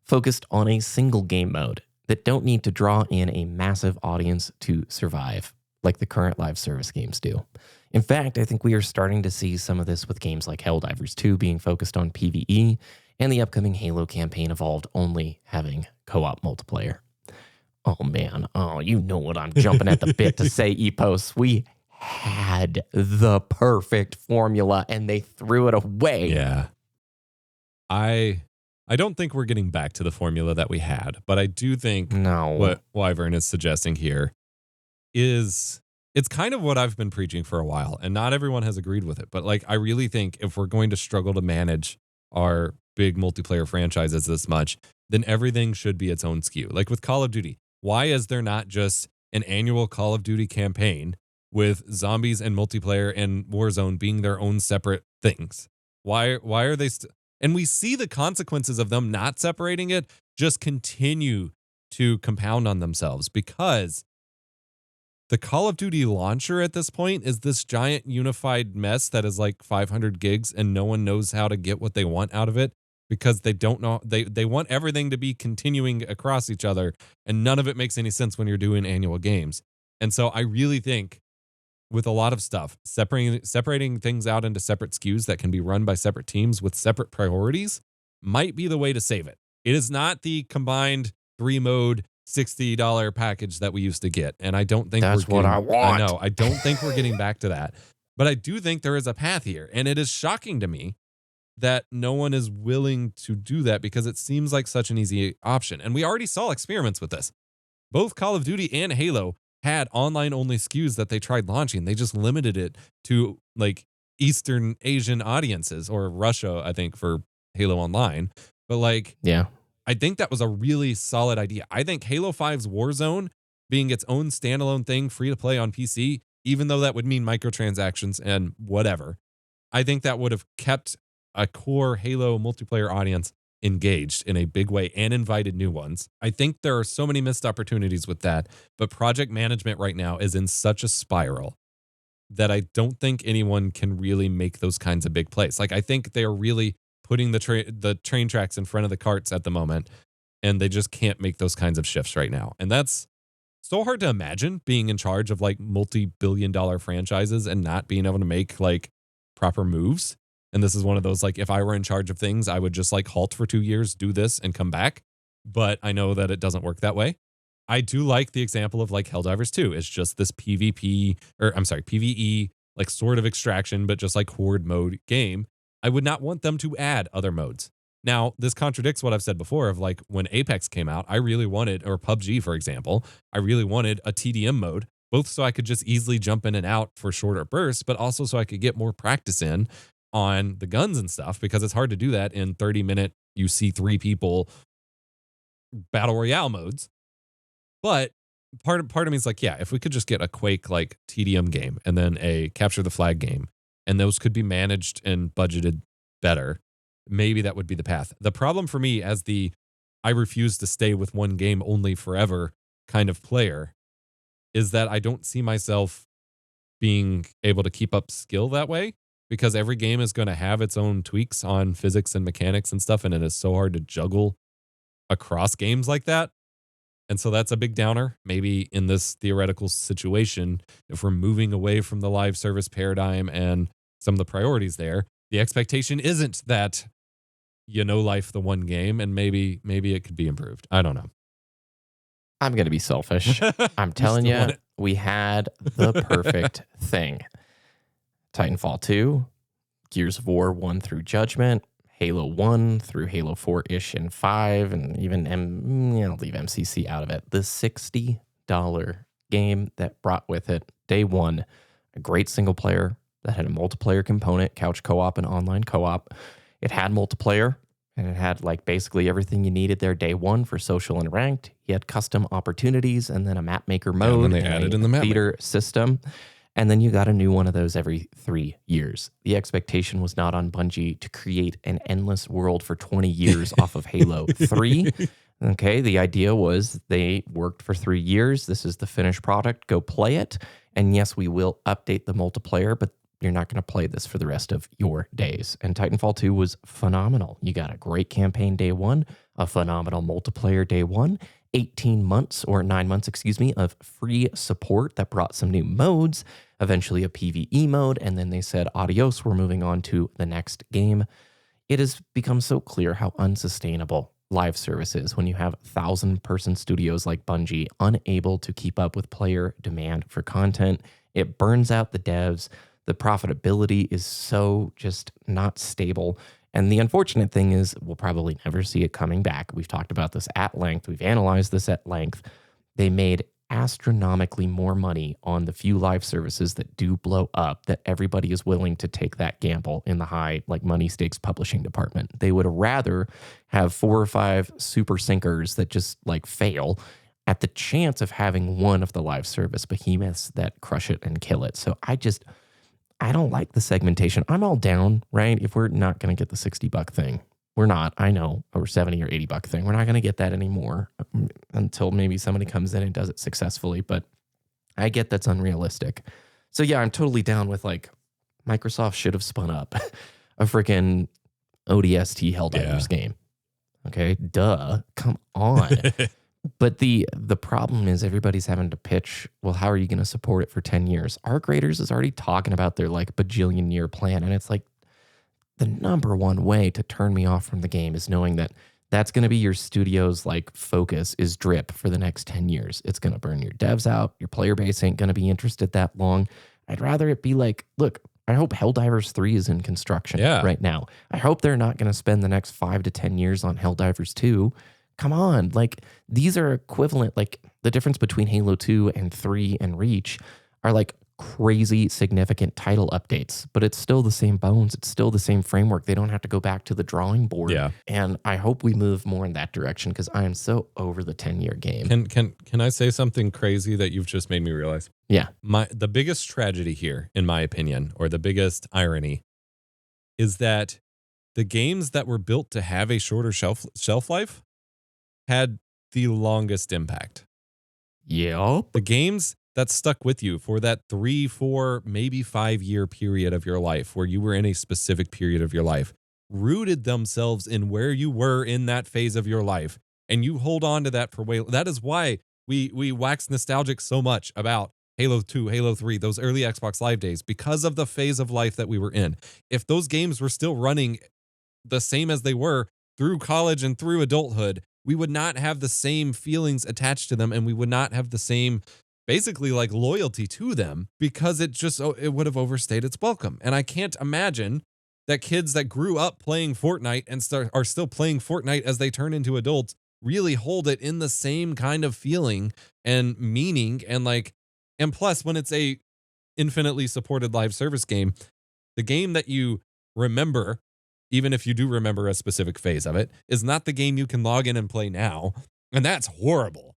focused on a single game mode that don't need to draw in a massive audience to survive, like the current live service games do. In fact, I think we are starting to see some of this with games like Helldivers 2 being focused on PvE and the upcoming Halo campaign Evolved only having co-op multiplayer. Oh man, you know what I'm jumping at the bit to say, Epos. We had the perfect formula and they threw it away. Yeah. I don't think we're getting back to the formula that we had, but I do think what Wyvern is suggesting here is, it's kind of what I've been preaching for a while, and not everyone has agreed with it. But like, I really think if we're going to struggle to manage our big multiplayer franchises this much, then everything should be its own SKU. Like with Call of Duty, why is there not just an annual Call of Duty campaign with zombies and multiplayer and Warzone being their own separate things? Why are they and we see the consequences of them not separating it just continue to compound on themselves, because the Call of Duty launcher at this point is this giant unified mess that is like 500 gigs and no one knows how to get what they want out of it, because they don't know. They want everything to be continuing across each other, and none of it makes any sense when you're doing annual games. And so I really think with a lot of stuff, separating things out into separate SKUs that can be run by separate teams with separate priorities might be the way to save it. It is not the combined 3-mode $60 package that we used to get. And I don't think that's what I want. I know. I don't think we're getting back to that. But I do think there is a path here. And it is shocking to me that no one is willing to do that, because it seems like such an easy option. And we already saw experiments with this. Both Call of Duty and Halo had online only SKUs that they tried launching. They just limited it to like Eastern Asian audiences, or Russia, I think, for Halo Online. But like, I think that was a really solid idea. I think Halo 5's Warzone being its own standalone thing, free to play on PC, even though that would mean microtransactions and whatever, I think that would have kept a core Halo multiplayer audience engaged in a big way and invited new ones. I think there are so many missed opportunities with that, but project management right now is in such a spiral that I don't think anyone can really make those kinds of big plays. Like, I think they are really putting the train tracks in front of the carts at the moment. and they just can't make those kinds of shifts right now. And that's so hard to imagine, being in charge of like multi-billion-dollar franchises and not being able to make like proper moves. And this is one of those, like, if I were in charge of things, I would just like halt for 2 years, do this and come back. But I know that it doesn't work that way. I do like the example of like Helldivers 2. It's just this PvP, or I'm sorry, PvE, like sort of extraction, but just like horde mode game. I would not want them to add other modes. Now, this contradicts what I've said before of like when Apex came out, I really wanted, or PUBG, for example, I really wanted a TDM mode, both so I could just easily jump in and out for shorter bursts, but also so I could get more practice in on the guns and stuff, because it's hard to do that in 30-minute, you see 3 people battle royale modes. But part of me is like, yeah, if we could just get a Quake like TDM game and then a Capture the Flag game, and those could be managed and budgeted better, maybe that would be the path. The problem for me as the I refuse to stay with one game only forever kind of player is that I don't see myself being able to keep up skill that way, because every game is going to have its own tweaks on physics and mechanics and stuff, and it is so hard to juggle across games like that. And so that's a big downer. Maybe in this theoretical situation, if we're moving away from the live service paradigm and some of the priorities there, the expectation isn't that life the one game, and maybe it could be improved. I don't know. I'm going to be selfish. I'm telling you, we had the perfect thing. Titanfall 2, Gears of War 1 through Judgment, Halo 1 through Halo 4-ish and 5, and even, I'll leave MCC out of it. The $60 game that brought with it, day one, a great single player that had a multiplayer component, couch co-op and online co-op. It had multiplayer, and it had like basically everything you needed there day one for social and ranked. You had custom opportunities, and then a map maker mode, and then they added in the map theater system. And then you got a new one of those every 3 years. The expectation was not on Bungie to create an endless world for 20 years off of Halo 3. Okay, the idea was they worked for 3 years. This is the finished product. Go play it. And yes, we will update the multiplayer, but you're not going to play this for the rest of your days. And Titanfall 2 was phenomenal. You got a great campaign day one, a phenomenal multiplayer day one, 9 months, of free support that brought some new modes, eventually a PvE mode, and then they said, adios, we're moving on to the next game. It has become so clear how unsustainable live service is when you have 1,000-person studios like Bungie unable to keep up with player demand for content. It burns out the devs. The profitability is so just not stable. And the unfortunate thing is we'll probably never see it coming back. We've talked about this at length. We've analyzed this at length. They made astronomically more money on the few live services that do blow up, that everybody is willing to take that gamble in the high, like, money stakes publishing department. They would rather have 4 or 5 super sinkers that just like fail at the chance of having one of the live service behemoths that crush it and kill it. So I don't like the segmentation. I'm all down, right? If we're not going to get the $60 thing, we're not, I know, or $70 or $80 thing. We're not going to get that anymore until maybe somebody comes in and does it successfully. But I get that's unrealistic. So yeah, I'm totally down with like Microsoft should have spun up a freaking ODST Helldivers game. Okay, duh, come on. But the problem is everybody's having to pitch, well, how are you going to support it for 10 years? Our graders is already talking about their like bajillion year plan. And it's like the number one way to turn me off from the game is knowing that that's going to be your studio's like focus is drip for the next 10 years. It's going to burn your devs out. Your player base ain't going to be interested that long. I'd rather it be like, look, I hope Helldivers 3 is in construction right now. I hope they're not going to spend the next 5 to 10 years on Helldivers 2. Come on, like these are equivalent, like the difference between Halo 2 and 3 and Reach are like crazy significant title updates, but it's still the same bones. It's still the same framework. They don't have to go back to the drawing board. Yeah. And I hope we move more in that direction because I am so over the 10-year game. Can I say something crazy that you've just made me realize? Yeah. The biggest tragedy here, in my opinion, or the biggest irony, is that the games that were built to have a shorter shelf life had the longest impact. Yep. The games that stuck with you for that 3, 4, maybe 5-year period of your life where you were in a specific period of your life rooted themselves in where you were in that phase of your life and you hold on to that for way. That is why we wax nostalgic so much about Halo 2, Halo 3, those early Xbox Live days, because of the phase of life that we were in. If those games were still running the same as they were through college and through adulthood, we would not have the same feelings attached to them, and we would not have the same basically like loyalty to them, because it would have overstayed its welcome. And I can't imagine that kids that grew up playing Fortnite and are still playing Fortnite as they turn into adults really hold it in the same kind of feeling and meaning. And plus, when it's a infinitely supported live service game, the game that you remember, even if you do remember a specific phase of it, is not the game you can log in and play now. And that's horrible.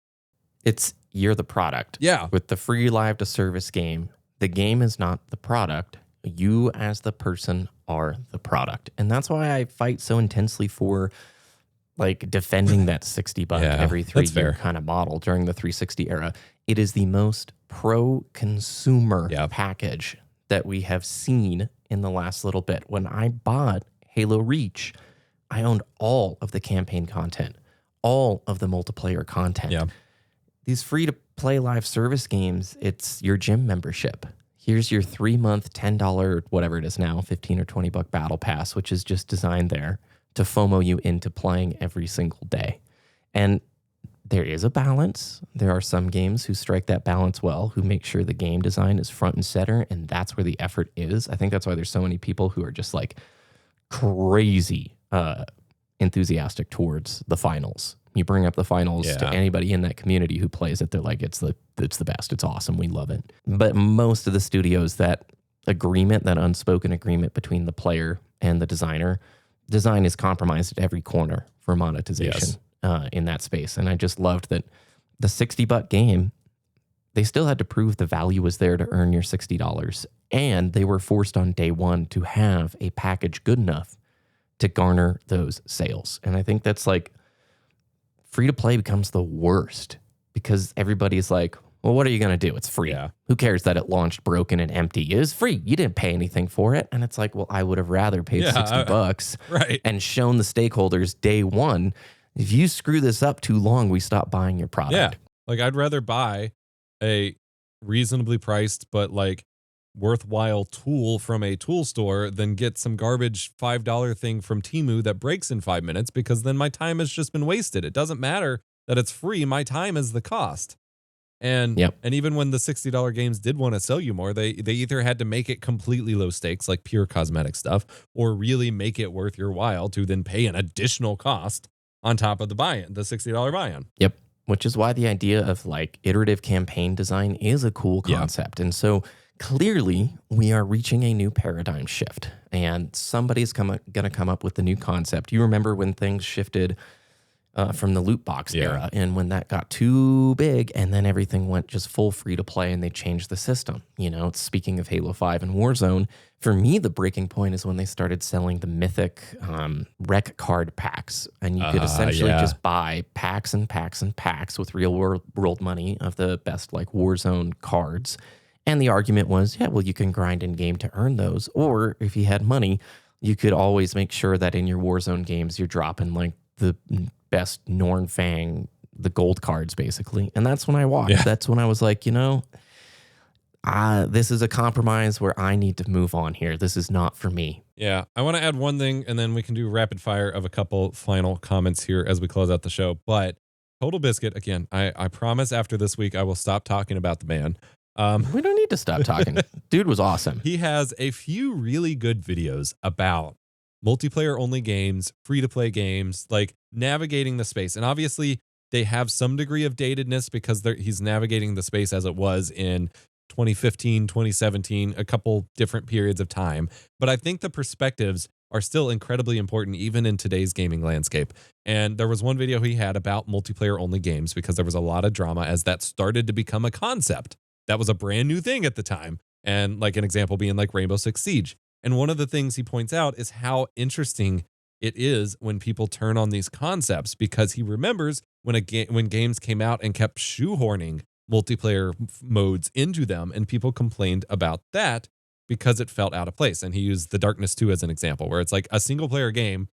You're the product. Yeah. With the free live to service game, the game is not the product. You as the person are the product. And that's why I fight so intensely for like defending that $60 every 3 year kind of model during the 360 era. It is the most pro-consumer package that we have seen in the last little bit. When I bought Halo Reach, I owned all of the campaign content, all of the multiplayer content. Yeah. These free-to-play live service games, it's your gym membership. Here's your 3-month, $10, whatever it is now, $15 or $20 battle pass, which is just designed there to FOMO you into playing every single day. And there is a balance. There are some games who strike that balance well, who make sure the game design is front and center, and that's where the effort is. I think that's why there's so many people who are just like crazy enthusiastic towards the finals. You bring up the finals to anybody in that community who plays it, they're like, it's the best. It's awesome. We love it. But most of the studios, that unspoken agreement between the player and the design is compromised at every corner for monetization in that space. And I just loved that the $60 game, they still had to prove the value was there to earn your $60. And they were forced on day one to have a package good enough to garner those sales. And I think that's like, free to play becomes the worst because everybody's like, well, what are you going to do? It's free. Yeah. Who cares that it launched broken and empty? It was free. You didn't pay anything for it. And it's like, well, I would have rather paid $60 and shown the stakeholders day one, if you screw this up too long, we stop buying your product. Yeah. Like I'd rather buy a reasonably priced, but like worthwhile tool from a tool store than get some garbage $5 thing from Temu that breaks in 5 minutes, because then my time has just been wasted. It doesn't matter that it's free. My time is the cost. And even when the $60 games did want to sell you more, they either had to make it completely low stakes, like pure cosmetic stuff, or really make it worth your while to then pay an additional cost on top of the buy-in, the $60 buy-in. Yep. Which is why the idea of like iterative campaign design is a cool concept. And so clearly, we are reaching a new paradigm shift, and somebody's going to come up with the new concept. You remember when things shifted from the loot box era, and when that got too big, and then everything went just full free to play, and they changed the system. You know, speaking of Halo 5 and Warzone, for me, the breaking point is when they started selling the mythic rec card packs, and you could essentially just buy packs and packs and packs with real world money of the best like Warzone cards. And the argument was, well, you can grind in game to earn those. Or if you had money, you could always make sure that in your Warzone games, you're dropping like the best Norn Fang, the gold cards, basically. And that's when I walked. Yeah. That's when I was like, this is a compromise where I need to move on here. This is not for me. Yeah. I want to add one thing, and then we can do rapid fire of a couple final comments here as we close out the show. But Total Biscuit, again, I promise after this week, I will stop talking about the man. We don't need to stop talking. Dude was awesome. He has a few really good videos about multiplayer only games, free to play games, like navigating the space. And obviously they have some degree of datedness because he's navigating the space as it was in 2015, 2017, a couple different periods of time. But I think the perspectives are still incredibly important even in today's gaming landscape. And there was one video he had about multiplayer only games because there was a lot of drama as that started to become a concept. That was a brand new thing at the time. And like an example being like Rainbow Six Siege. And one of the things he points out is how interesting it is when people turn on these concepts, because he remembers when games came out and kept shoehorning multiplayer modes into them, and people complained about that because it felt out of place. And he used The Darkness 2 as an example, where it's like a single player game,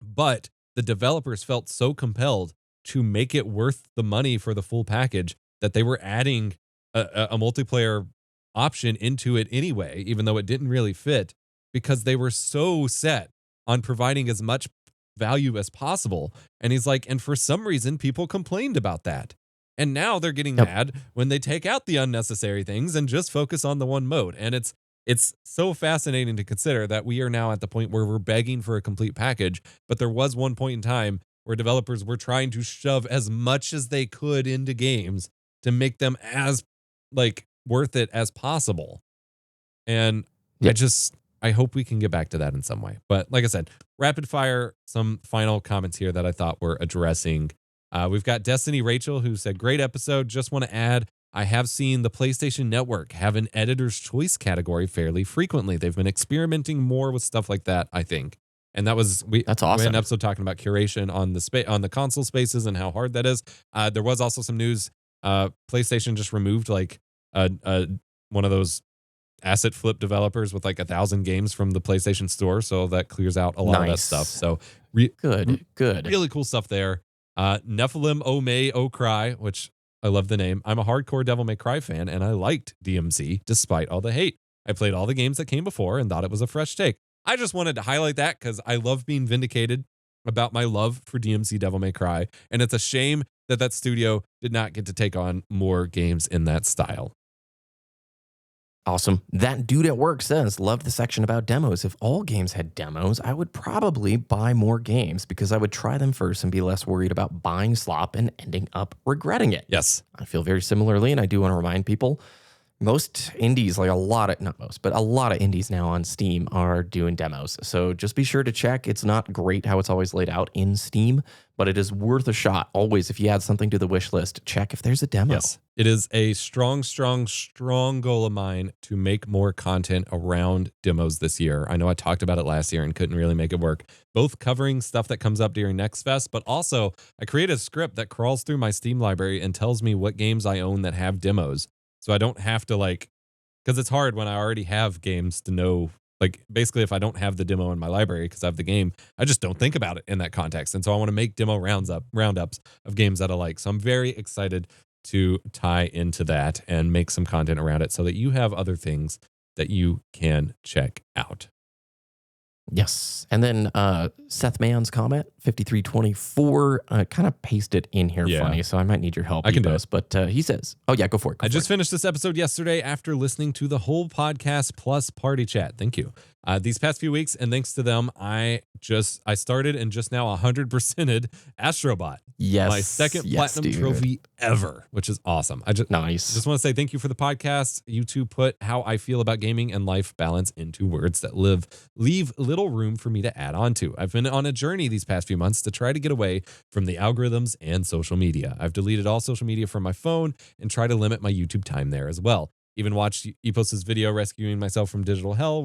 but the developers felt so compelled to make it worth the money for the full package that they were adding a multiplayer option into it anyway, even though it didn't really fit, because they were so set on providing as much value as possible. And he's like, and for some reason, people complained about that. And now they're getting mad when they take out the unnecessary things and just focus on the one mode. And it's so fascinating to consider that we are now at the point where we're begging for a complete package. But there was one point in time where developers were trying to shove as much as they could into games to make them as like worth it as possible. And I hope we can get back to that in some way. But like I said, rapid fire, some final comments here that I thought were addressing. We've got Destiny Rachel, who said, great episode. Just want to add, I have seen the PlayStation Network have an editor's choice category fairly frequently. They've been experimenting more with stuff like that, I think. And that's awesome. We had an episode talking about curation on the console spaces and how hard that is. There was also some news. PlayStation just removed like one of those asset flip developers with like 1,000 games from the PlayStation Store, so that clears out a lot of that stuff. So good, really cool stuff there. Nephilim O May O Cry, which I love the name. I'm a hardcore Devil May Cry fan, and I liked DMC despite all the hate. I played all the games that came before and thought it was a fresh take. I just wanted to highlight that because I love being vindicated about my love for DMC Devil May Cry, and it's a shame that studio did not get to take on more games in that style. Awesome. That dude at work says, love the section about demos. If all games had demos, I would probably buy more games because I would try them first and be less worried about buying slop and ending up regretting it. Yes. I feel very similarly, and I do want to remind people, most indies, like a lot of indies now on Steam are doing demos. So just be sure to check. It's not great how it's always laid out in Steam, but it is worth a shot. Always, if you add something to the wish list, check if there's a demo. Yes. It is a strong goal of mine to make more content around demos this year. I know I talked about it last year and couldn't really make it work, both covering stuff that comes up during Next Fest, but also I created a script that crawls through my Steam library and tells me what games I own that have demos. So I don't have to because it's hard when I already have games to know, basically if I don't have the demo in my library because I have the game, I just don't think about it in that context. And so I want to make demo roundups of games that I like. So I'm very excited to tie into that and make some content around it so that you have other things that you can check out. Yes. And then Seth Mann's comment, 5324, kind of pasted in here funny, so I might need your help. I can do it. But he says, go for it. I just finished this episode yesterday after listening to the whole podcast plus party chat. Thank you. These past few weeks, and thanks to them, I started and just now 100%ed Astrobot. Yes. My second platinum trophy ever, which is awesome. I just want to say thank you for the podcast. You two put how I feel about gaming and life balance into words that leave little room for me to add on to. I've been on a journey these past few months to try to get away from the algorithms and social media. I've deleted all social media from my phone and try to limit my YouTube time there as well. Even watched Epos's video rescuing myself from digital hell,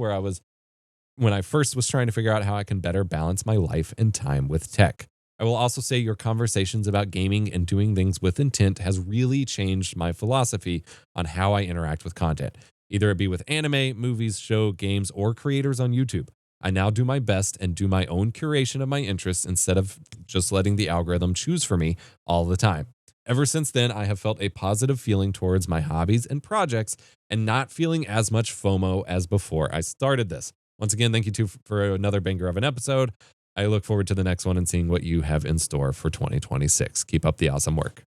when I first was trying to figure out how I can better balance my life and time with tech. I will also say your conversations about gaming and doing things with intent has really changed my philosophy on how I interact with content, either it be with anime, movies, show, games, or creators on YouTube. I now do my best and do my own curation of my interests instead of just letting the algorithm choose for me all the time. Ever since then, I have felt a positive feeling towards my hobbies and projects and not feeling as much FOMO as before I started this. Once again, thank you two for another banger of an episode. I look forward to the next one and seeing what you have in store for 2026. Keep up the awesome work.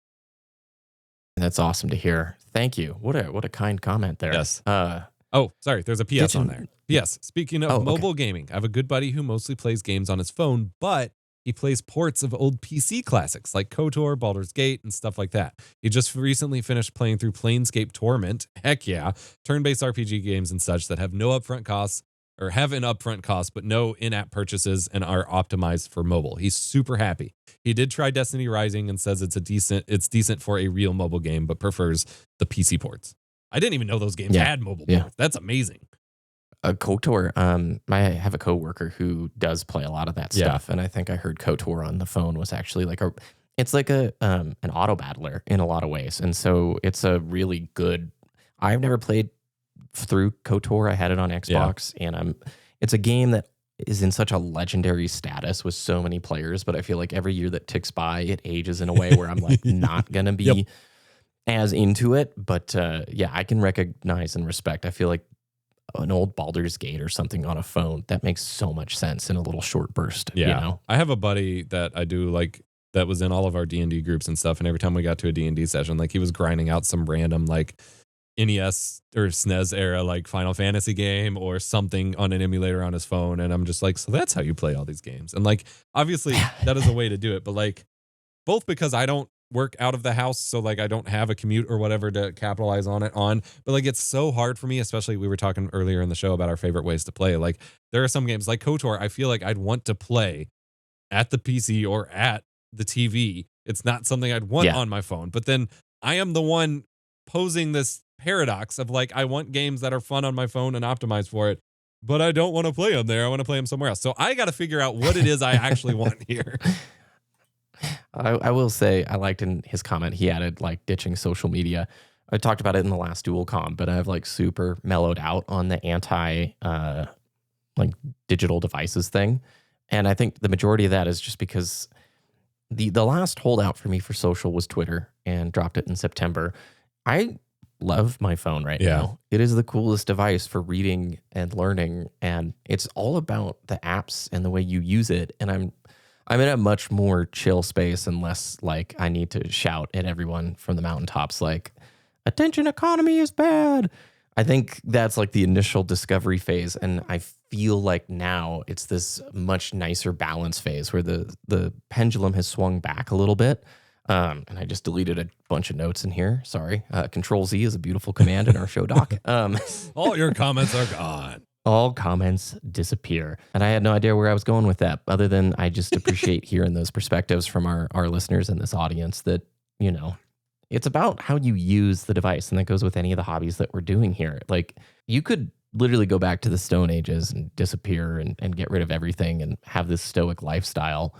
That's awesome to hear. Thank you. What a kind comment there. Yes. Sorry. There's a PS on there. Yes. Speaking of mobile gaming, I have a good buddy who mostly plays games on his phone, but he plays ports of old PC classics like KOTOR, Baldur's Gate, and stuff like that. He just recently finished playing through Planescape Torment. Heck yeah. Turn-based RPG games and such that have no upfront costs, or have an upfront cost, but no in-app purchases and are optimized for mobile. He's super happy. He did try Destiny Rising and says it's decent for a real mobile game, but prefers the PC ports. I didn't even know those games had mobile ports. That's amazing. KOTOR, I have a coworker who does play a lot of that stuff, and I think I heard KOTOR on the phone was actually it's like an auto battler in a lot of ways, and so it's a really good. I've never played through KOTOR. I had it on Xbox, and it's a game that is in such a legendary status with so many players, but I feel like every year that ticks by, it ages in a way where I'm like not going to be as into it. But yeah, I can recognize and respect. I feel like an old Baldur's Gate or something on a phone, that makes so much sense in a little short burst. Yeah. You know? I have a buddy that I do like that was in all of our D&D groups and stuff. And every time we got to a D&D session, like he was grinding out some random like NES or SNES era like Final Fantasy game or something on an emulator on his phone, and I'm just like, so that's how you play all these games. And like obviously that is a way to do it, but like both because I don't work out of the house, so like I don't have a commute or whatever to capitalize on it on, but like it's so hard for me, especially we were talking earlier in the show about our favorite ways to play. Like there are some games like KOTOR I feel like I'd want to play at the PC or at the TV. It's not something I'd want on my phone, but then I am the one posing this paradox of like, I want games that are fun on my phone and optimized for it, but I don't want to play them there. I want to play them somewhere else. So I got to figure out what it is I actually want here. I will say I liked in his comment, he added like ditching social media. I talked about it in the last Dual Comm, but I've like super mellowed out on the anti like digital devices thing. And I think the majority of that is just because the last holdout for me for social was Twitter, and dropped it in September. I love my phone right now. It is the coolest device for reading and learning, and it's all about the apps and the way you use it. And I'm in a much more chill space and less like I need to shout at everyone from the mountaintops like, attention economy is bad. I think that's like the initial discovery phase, and I feel like now it's this much nicer balance phase where the pendulum has swung back a little bit. And I just deleted a bunch of notes in here. Sorry. Control Z is a beautiful command in our show doc. All your comments are gone. All comments disappear. And I had no idea where I was going with that, other than I just appreciate hearing those perspectives from our listeners in this audience that, you know, it's about how you use the device. And that goes with any of the hobbies that we're doing here. Like you could literally go back to the Stone Ages and disappear and get rid of everything and have this stoic lifestyle.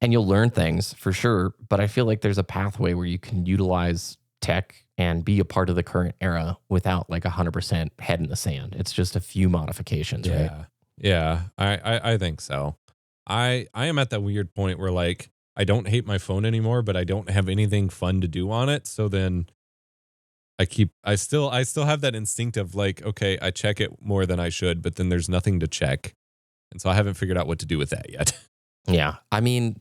And you'll learn things for sure, but I feel like there's a pathway where you can utilize tech and be a part of the current era without like 100% head in the sand. It's just a few modifications, right? Yeah, I think so. I am at that weird point where like I don't hate my phone anymore, but I don't have anything fun to do on it. So then I still have that instinct of like, okay, I check it more than I should, but then there's nothing to check. And so I haven't figured out what to do with that yet. Yeah. I mean,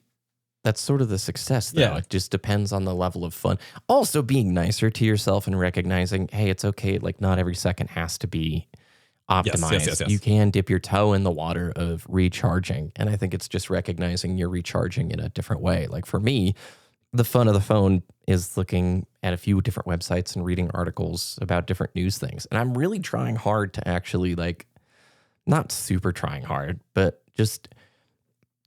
that's sort of the success, though. Yeah. It just depends on the level of fun. Also, being nicer to yourself and recognizing, hey, it's okay. Like, not every second has to be optimized. Yes. You can dip your toe in the water of recharging. And I think it's just recognizing you're recharging in a different way. Like, for me, the fun of the phone is looking at a few different websites and reading articles about different news things. And I'm really trying hard to actually, like, not super trying hard, but just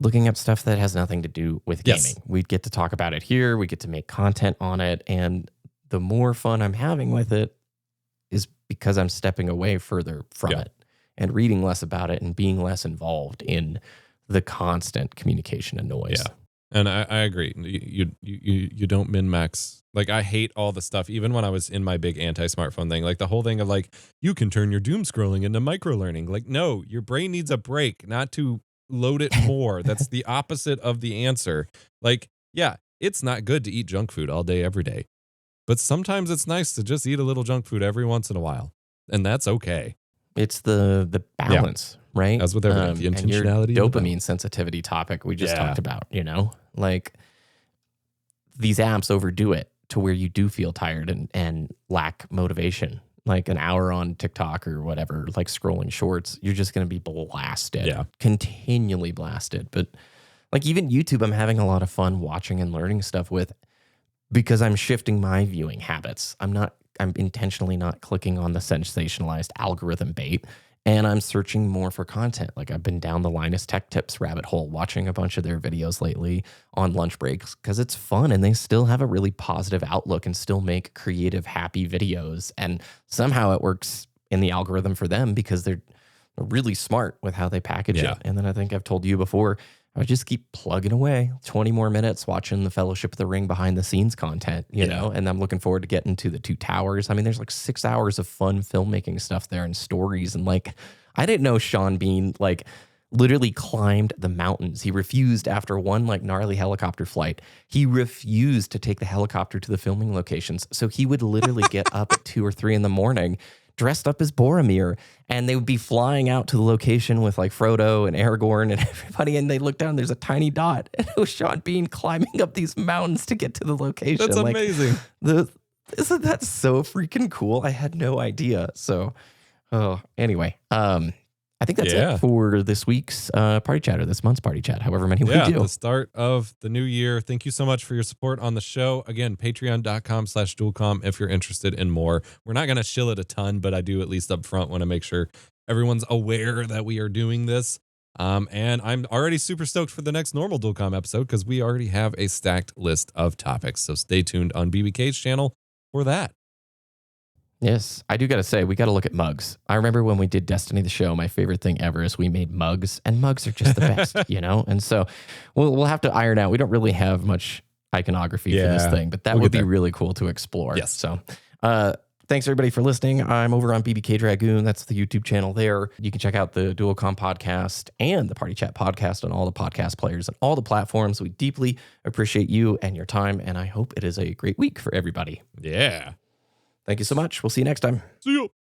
looking up stuff that has nothing to do with gaming. Yes. We get to talk about it here. We get to make content on it. And the more fun I'm having with it is because I'm stepping away further from it and reading less about it and being less involved in the constant communication and noise. Yeah. And I agree. You don't min-max. Like, I hate all the stuff, even when I was in my big anti-smartphone thing, like the whole thing of like, you can turn your doom scrolling into micro-learning. Like, no, your brain needs a break, not to load it more. That's the opposite of the answer. Like, yeah, it's not good to eat junk food all day, every day. But sometimes it's nice to just eat a little junk food every once in a while. And that's okay. It's the balance, right? As with everything, the intentionality. And your dopamine sensitivity topic we just talked about, you know? Like, these apps overdo it to where you do feel tired and lack motivation. Like an hour on TikTok or whatever, like scrolling shorts, you're just going to be blasted, continually blasted. But like even YouTube, I'm having a lot of fun watching and learning stuff with, because I'm shifting my viewing habits. I'm intentionally not clicking on the sensationalized algorithm bait, and I'm searching more for content. Like I've been down the Linus Tech Tips rabbit hole, watching a bunch of their videos lately on lunch breaks because it's fun and they still have a really positive outlook and still make creative, happy videos. And somehow it works in the algorithm for them because they're really smart with how they package it. And then I think I've told you before, I would just keep plugging away 20 more minutes watching the Fellowship of the Ring behind the scenes content, you know, and I'm looking forward to getting to the Two Towers. I mean, there's like 6 hours of fun filmmaking stuff there and stories. And like, I didn't know Sean Bean like literally climbed the mountains. He refused after one like gnarly helicopter flight. He refused to take the helicopter to the filming locations. So he would literally get up at 2 or 3 in the morning dressed up as Boromir, and they would be flying out to the location with like Frodo and Aragorn and everybody, and they look down, there's a tiny dot, and it was Sean Bean climbing up these mountains to get to the location. That's amazing. Isn't that so freaking cool? I had no idea. So, anyway, I think that's it for this week's party chat, or this month's party chat, however many we do. The start of the new year. Thank you so much for your support on the show. Again, patreon.com/dualcomm if you're interested in more. We're not going to shill it a ton, but I do at least up front want to make sure everyone's aware that we are doing this. And I'm already super stoked for the next normal Dual Comm episode because we already have a stacked list of topics. So stay tuned on BBK's channel for that. Yes, I do got to say, we got to look at mugs. I remember when we did Destiny the show, my favorite thing ever is we made mugs, and mugs are just the best, you know? And so we'll have to iron out. We don't really have much iconography for this thing, but that would be really cool to explore. Yes. So thanks, everybody, for listening. I'm over on BBKDragoon. That's the YouTube channel there. You can check out the Dual Comm Podcast and the Party Chat Podcast on all the podcast players and all the platforms. We deeply appreciate you and your time, and I hope it is a great week for everybody. Yeah. Thank you so much. We'll see you next time. See you.